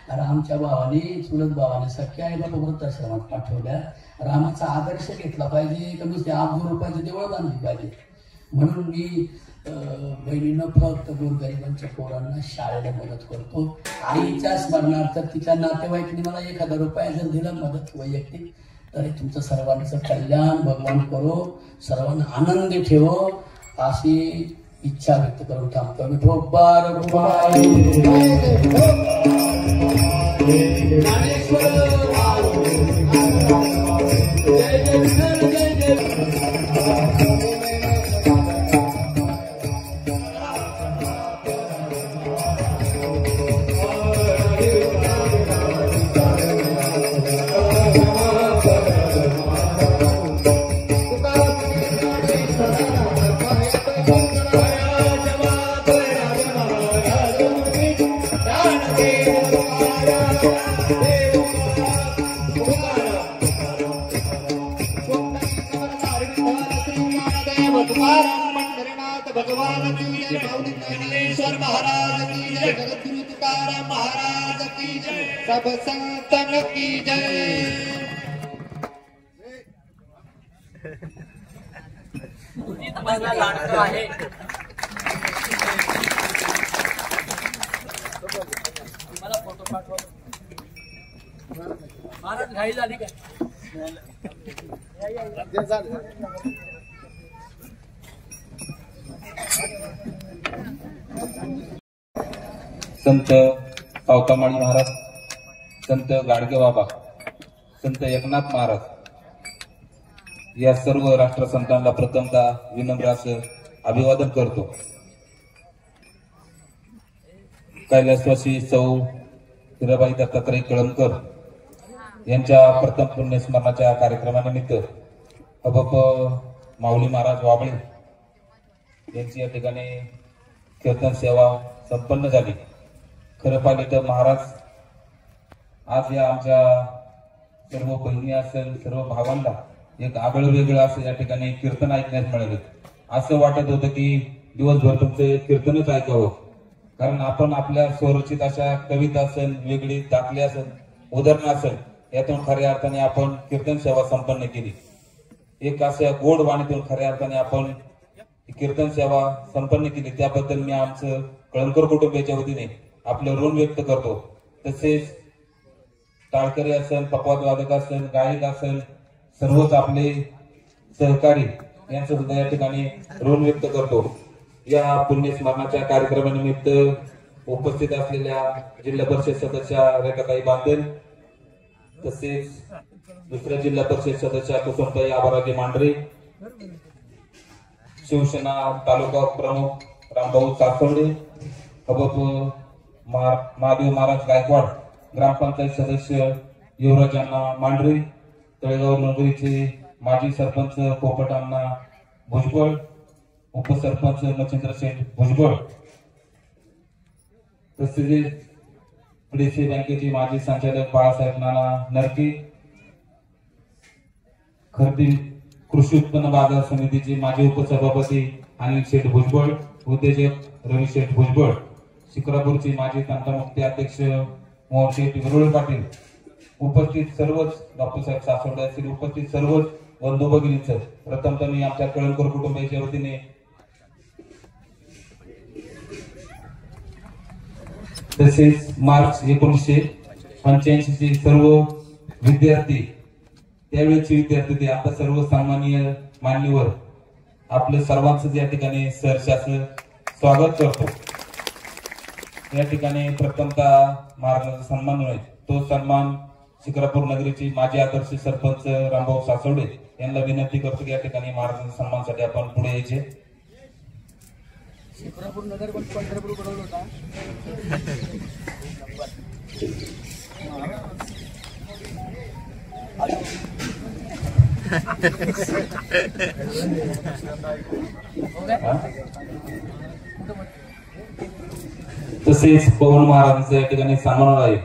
रामच्या भावाने चुलत भावाने सख्या आईला वृद्धाश्रमात पाठवल्या. रामाचा आदर्श घेतला पाहिजे, कमी 8 रुपयाचे देवळ बांधली पाहिजे. म्हणून मी बहिणीनं फक्त गोरगरिबांच्या पोरांना शाळेला मदत करतो. आईच्या स्मरणार्थ तिच्या नातेवाईकने मला 1000 रुपये जर दिला मदत वैयक्तिक तर तुमचं सर्वांचं कल्याण भगवान करो, सर्वांना आनंदी ठेवो अशी इच्छा व्यक्त करून थांबतो. विठोबार भगवान की जय, ज्ञानेश्वर महाराज की जय, जगद्गुरु तुकाराम महाराज की जय, सब संतन की जय. आहे मला फोटो पाठवा महाराज. घाई झाली काय? संत सावतामाळी महाराज, संत गाडगे बाबा, संत एकनाथ महाराज या सर्व राष्ट्रसंतांना प्रथमतः विनम्र असं अभिवादन करतो. कैलासवासी सौ हिराबाई दत्तात्रय कळमकर यांच्या प्रथम पुण्यस्मरणाच्या कार्यक्रमानिमित्त अबप माऊली महाराज वाबळे यांची या ठिकाणी कीर्तन सेवा संपन्न झाली. खरं पाहिलं तर महाराज आज या आमच्या सर्व बहिणी असेल सर्व भावांना एक आगळं वेगळं असं या ठिकाणी कीर्तन ऐकण्यास मिळालं. असं वाटत होतं की दिवसभर तुमचे कीर्तनच ऐकावं, कारण आपण आपल्या स्वरचित अशा कविता असेल, वेगळी दाखले असेल, उदाहरणं असेल, यातून खऱ्या अर्थाने आपण कीर्तन सेवा संपन्न केली. एक अशा गोड वाणीतून खऱ्या अर्थाने आपण कीर्तन सेवा संपन्न केली. त्याबद्दल मी आमचं कळमकर कुटुंबियाच्या वतीने आपलं ऋण व्यक्त करतो. तसेच टाळकरी असेल, पकवाद वादक असेल, गायक असेल, सर्वच आपले सहकारी यांचं सुद्धा या ठिकाणी ऋण व्यक्त करतो. या पुण्यस्मरणाच्या कार्यक्रमानिमित्त उपस्थित असलेल्या जिल्हा परिषद सदस्या रेखाताई बांदेल, तसेच दुसऱ्या जिल्हा परिषद सदस्या कुसुमताई आबाराजे मांढरे, शिवसेना तालुका प्रमुख रामभाऊ सासवडे, अबप महादेव महाराज गायकवाड, ग्रामपंचायत सदस्य युवराज अण्णा मांढरे, तळेगाव नगरीचे माजी सरपंच पोपट अण्णा भुजबळ, उपसरपंच मच्छिंद्र शेठ भुजबळ, तसेच पीडीसी बँकेचे माजी संचालक बाळासाहेब नाना नरके, खर्दी कृषी उत्पन्न बाजार समितीचे माजी उपसभापती अनिल शेठ भुजबळ, उद्योजक रवी शेठ भुजबळ, शिक्रापूरचे माजी तंटामुक्ती अध्यक्ष मोहन शेठ विरोळे पाटील, उपस्थित सर्वच बापूसाहेब सासवडे असतील, उपस्थित सर्वच बंधू भगिनींचं प्रथमतः मी आमच्या कळमकर कुटुंबाच्या वतीने तसेच मार्च 1985 चे सर्व विद्यार्थी, त्यावेळेचे विद्यार्थी ते आता सर्व सामान्य मान्यवर आपलं सर्वांचं या ठिकाणी सहर्षाचं स्वागत करतो. या ठिकाणी प्रथमतः महाराजांचा सन्मान होईल. तो सन्मान शिक्रापूर नगरीचे माजी आदर्श सरपंच रामभाऊ सासवडे यांना विनंती करतो की या ठिकाणी महाराजांच्या सन्मानासाठी आपण पुढे यायचे. शिक्रापूर नगर पण पंढरपूर बनवलं होता. तसेच पवन महाराजांचा या ठिकाणी सन्मान आहे.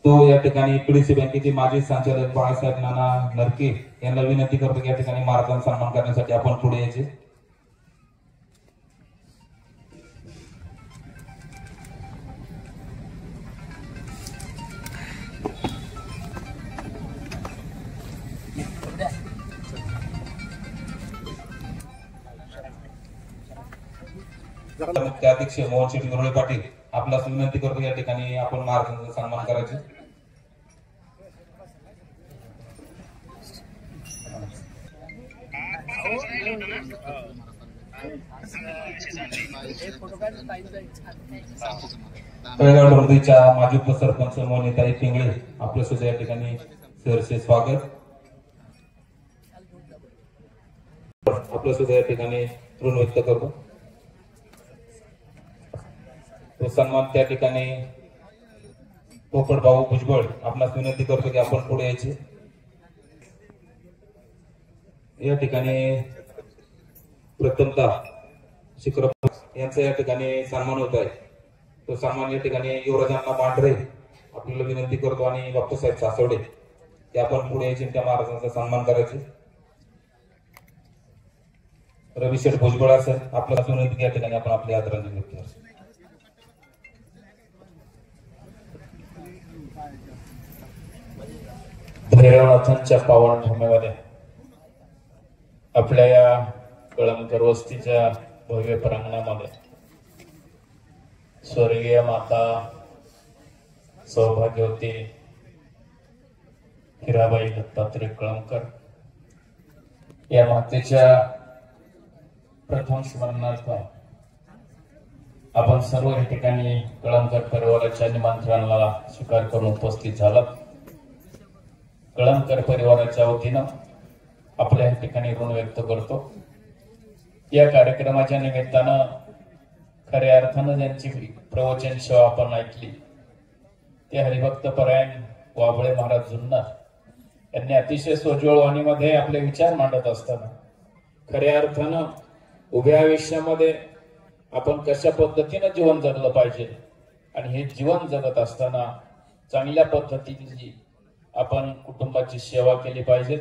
तो या ठिकाणी पीडीसी बँकेचे माजी संचालक बाळासाहेब नाना नरके यांना विनंती करतो की या ठिकाणी महाराजांचा सन्मान करण्यासाठी आपण पुढे यायचे. अध्यक्ष मोहन शेठ विरोळे पाटील आपल्यास विनंती करतो या ठिकाणी आपण महाराजांचा सन्मान करायचे. तळेगाव हृदयच्या माजी उपसरपंच मोनिताई पिंगळे आपल्या सुद्धा या ठिकाणी सहर्षे स्वागत. आपल्या सुद्धा या ठिकाणी ऋण व्यक्त करतो. तो सन्मान त्या ठिकाणी पोपट भाऊ भुजबळ आपणास विनंती करतो की आपण पुढे यायचे. या ठिकाणी प्रथमतः शिक्रापूर यांचा या ठिकाणी सन्मान होत आहे. तो सन्मान या ठिकाणी युवराजांना मांढरे आपल्याला विनंती करतो आणि बापूसाहेब सासवडे की आपण पुढे यायचे, त्या महाराजांचा सन्मान करायचे. रवी शेठ भुजबळ असेल आपल्याला विनंती या ठिकाणी आपण आपली आदरांजली व्यक्त करतो. भैरवनाथांच्या पावन भूमीमध्ये आपल्या या कळमकर वस्तीच्या भव्य प्रांगणामध्ये स्वर्गीय माता सौभाग्यवती हिराबाई दत्तात्रय कळमकर या मातेच्या प्रथम स्मरणार्थ आपण सर्व या ठिकाणी कळमकर परिवाराच्या निमंत्रणाला स्वीकार करून उपस्थित झालात. कळमकर परिवाराच्या वतीनं आपल्या या ठिकाणी ऋण व्यक्त करतो. या कार्यक्रमाच्या निमित्तानं खऱ्या अर्थानं ज्यांची प्रवचन सेवा आपण ऐकली ते हरिभक्त परायण वाबळे महाराज जुन्नर यांनी अतिशय सोज्वळ वाणीमध्ये आपले विचार मांडत असताना खऱ्या अर्थानं उभ्या आयुष्यामध्ये आपण कशा पद्धतीनं जीवन जगलं पाहिजे आणि हे जीवन जगत असताना चांगल्या पद्धतीची आपण कुटुंबाची सेवा केली पाहिजे,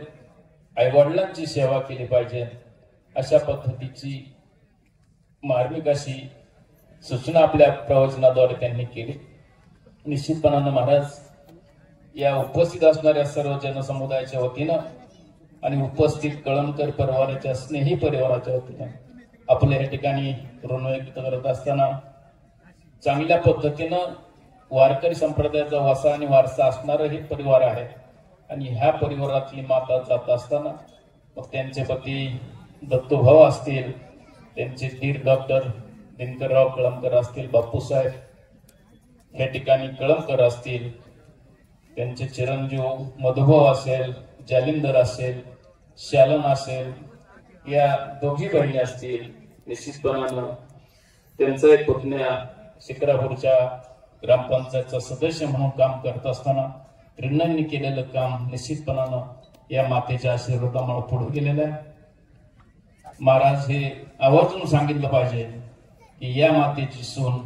आईवडिलांची सेवा केली पाहिजे, अशा पद्धतीची मार्मिक अशी सूचना आपल्या प्रवचनाद्वारे त्यांनी केली. निश्चितपणानं महाराज या उपस्थित असणाऱ्या सर्व जनसमुदायाच्या वतीनं आणि उपस्थित कळमकर परिवाराच्या स्नेही परिवाराच्या वतीनं आपल्या या ठिकाणी ऋण व्यक्त करत असताना चांगल्या पद्धतीनं वारकरी संप्रदायाचा वसा आणि वारसा असणारं हे परिवार आहे आणि ह्या परिवारातली माता जात असताना मग त्यांचे पती दत्तूभाऊ असतील, त्यांचे धीर डॉक्टर दिनकरराव कळमकर असतील, बापूसाहेब या ठिकाणी कळमकर असतील, त्यांचे चिरंजीव मधुभाऊ असेल, जालिंदर असेल, शालन असेल, या दोघी बहिणी असतील. निश्चितपणानं त्यांचा एक पुतण्या शिक्रापूरच्या ग्रामपंचायतचा सदस्य म्हणून काम करत असताना त्रिण्यांनी केलेलं काम निश्चितपणानं या मातेच्या आशीर्वादामुळे पुढे गेलेलं आहे. महाराज हे आवर्जून सांगितलं पाहिजे की या मातेची सून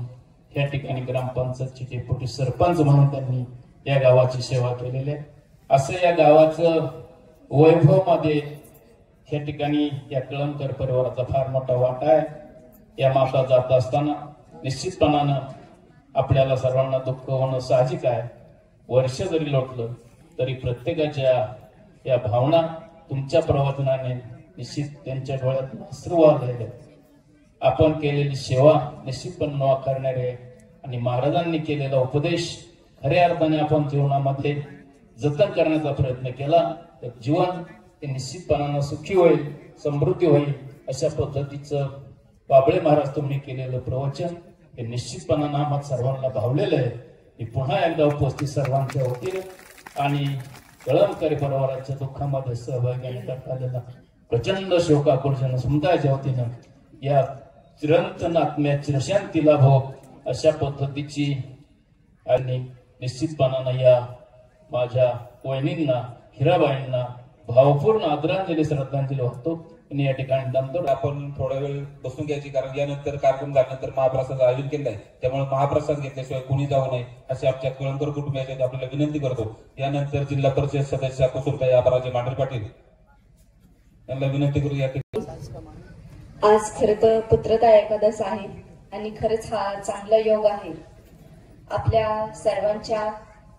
या ठिकाणी ग्रामपंचायतचे डेप्युटी सरपंच म्हणून त्यांनी या गावाची सेवा केलेली आहे. असं या गावाचं वैभव मध्ये या ठिकाणी या कळमकर परिवाराचा फार मोठा वाटा आहे. या माता जात असताना निश्चितपणानं आपल्याला सर्वांना दुःख होणं साहजिक आहे. वर्ष जरी लोटलं तरी प्रत्येकाच्या या भावना तुमच्या प्रवचनाने निश्चित त्यांच्या डोळ्यात अश्रू आलेले. आपण केलेली सेवा निश्चितपणे नाकारणारे आणि महाराजांनी केलेला उपदेश खऱ्या अर्थाने आपण जीवनामध्ये जतन करण्याचा प्रयत्न केला तर जीवन हे निश्चितपणानं सुखी होईल, समृद्धी होईल. अशा पद्धतीचं बाबळे महाराज तुम्ही केलेलं प्रवचन हे निश्चितपणानं आम्हा सर्वांना भावलेलं आहे. मी पुन्हा एकदा उपस्थित सर्वांच्या वतीने आणि कळमकर परिवाराच्या दुःखामध्ये सहभागी करता आलेला प्रचंड शोकाकुल जनसमुदायाच्या वतीनं या चिरंतन आत्म्याची शांती लाभो अशा पद्धतीची आणि निश्चितपणानं या माझ्या वहिनींना हिराबाईंना भावपूर्ण आदरांजली श्रद्धांजली वाहतो आणि या ठिकाणी दमदर आपण थोडा वेळ बसून घ्यायची, कारण यानंतर कार्यक्रम झाल्यानंतर महाप्रसाद आयोजन केलं आहे. त्यामुळे महाप्रसाद घेतल्याशिवाय कुणी जाऊ नये अशी आमच्या कळमकर कुटुंबियाच्या आपल्याला विनंती करतो. यानंतर जिल्हा परिषद सदस्य कुसुमताई अपराजे मांढरे पाटील यांना विनंती करू. या आज खरं तर पुत्रदा एकादश आहे आणि खरंच हा चांगला योग आहे. आपल्या सर्वांच्या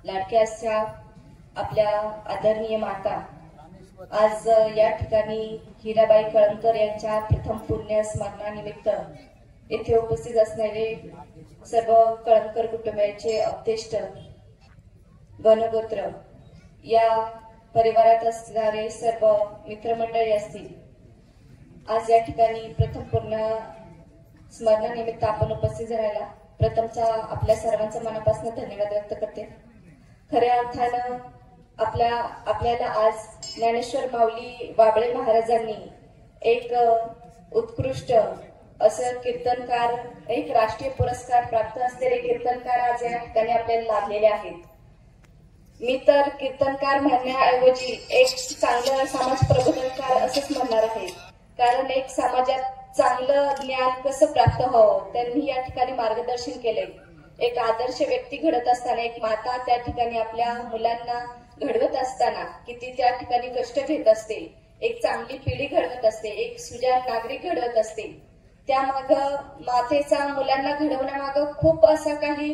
लाडक्याच्या आपल्या आदरणीय माता आज या ठिकाणी हिराबाई कळमकर यांच्या प्रथम पुण्य स्मरणानिमित्त येथे उपस्थित असणारे सर्व कळमकर कुटुंबियांचे अपतेष्ट गणगोत्र या परिवारात असणारे सर्व मित्रमंडळी असतील. आज या ठिकाणी प्रथम पूर्ण स्मरणानिमित्त आपण उपस्थित राहायला प्रथमचा आपल्या सर्वांचा मनापासून धन्यवाद व्यक्त करते. खऱ्या अर्थानं आपल्याला आज ज्ञानेश्वर माऊली बाबळे महाराजांनी एक उत्कृष्ट असं कीर्तनकार, एक राष्ट्रीय पुरस्कार प्राप्त असलेले कीर्तनकार आज या ठिकाणी आपल्याला लाभलेले आहेत. मी तर कीर्तनकार म्हणण्याऐवजी एक चांगलं समाज प्रबोधनकार असंच म्हणणार आहे. कारण एक समाजात चांगलं ज्ञान कसं प्राप्त व्हावं त्यांनी या ठिकाणी मार्गदर्शन केले. एक आदर्श व्यक्ती घडत असताना, एक माता त्या ठिकाणी आपल्या मुलांना घडवत असताना किती त्या ठिकाणी कष्ट घेत असते, एक चांगली पिढी घडवत असते, एक सुजाण नागरिक घडवत असते. त्यामाग मातेचा मुलांना घडवण्यामाग खूप असा काही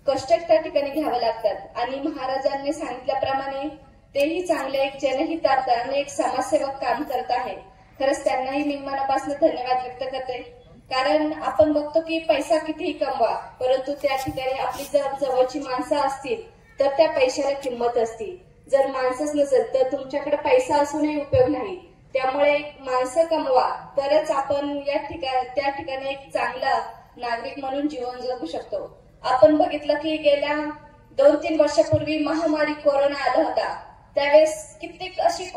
कष्ट त्या ठिकाणी घ्यावं लागतात आणि महाराजांनी सांगितल्याप्रमाणे तेही चांगले एक जनहितार्थ आणि एक समाजसेवक काम करत आहेत. खरंच त्यांनाही मी मनापासून धन्यवाद व्यक्त करते. कारण आपण बघतो की पैसा कितीही कमवा, परंतु त्या ठिकाणी आपली जर जवळची माणसं असतील तर त्या पैशाला किंमत असते. जर माणसंच नसेल तर तुमच्याकडे पैसा असूनही उपयोग नाही. त्यामुळे माणसं कमवा तरच आपण त्या ठिकाणी एक चांगला नागरिक म्हणून जीवन जगू शकतो. आपण बघितलं की गेल्या 2-3 वर्षापूर्वी महामारी कोरोना आला होता. त्यावेळेस कित्येक अशी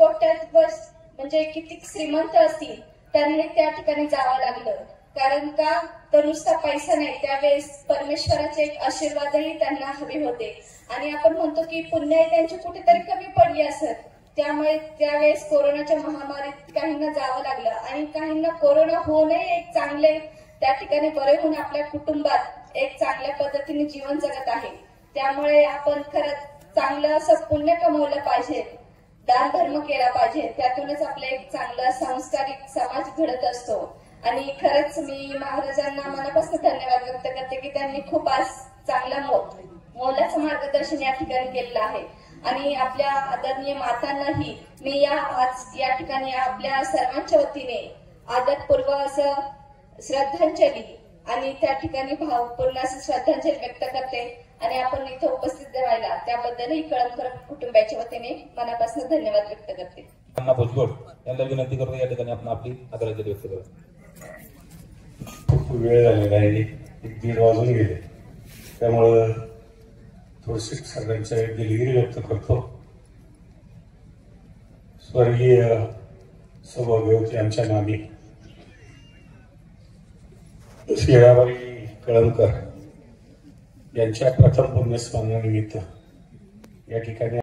म्हणजे कित्येक श्रीमंत असतील त्यांनी त्या ठिकाणी जावं लागलं. कारण का तर नुसता पैसा नाही, त्यावेळेस परमेश्वराचे एक आशीर्वादही त्यांना हवे होते. आणि आपण म्हणतो की पुण्य त्यांची कुठेतरी कमी पडली असत, त्यामुळे त्यावेळेस कोरोनाच्या महामारीत काहींना जावं लागलं आणि काहींना कोरोना होऊनही एक चांगले त्या ठिकाणी बरे होऊन आपल्या कुटुंबात एक चांगल्या पद्धतीने जीवन जगत आहे. त्यामुळे आपण खरंच चांगलं असं पुण्य कमवलं पाहिजे, दान धर्म केला पाहिजे, त्यातूनच आपलं एक चांगलं सांस्कारिक समाज घडत असतो. आणि खरंच मी महाराजांना मनापासून धन्यवाद व्यक्त करते की त्यांनी खूप आज चांगलं मोलाचं मार्गदर्शन या ठिकाणी केलेलं आहे. आणि आपल्या आदरणीय मातांनाही मी आज या ठिकाणी आपल्या सर्वांच्या वतीने आदरपूर्व असं श्रद्धांजली आणि त्या ठिकाणी भावपूर्ण असं श्रद्धांजली व्यक्त करते. आणि आपण इथे उपस्थित राहिला त्याबद्दलही कळमकर कुटुंबाच्या वतीने मनापासून धन्यवाद व्यक्त करते. अण्णा भुजबळ यांना विनंती करतो या ठिकाणी आपण आपली आदरांजली व्यक्त करू. खूप वेळ झालेला आहे, 1-1:30 वाजून गेले, त्यामुळं थोडीशी सगळ्यांच्या दिलगिरी व्यक्त करतो. स्वर्गीय सौभाग्यवती आमच्या मामी शेराबाई कळमकर यांच्या प्रथम पुण्यस्मरणानिमित्त या ठिकाणी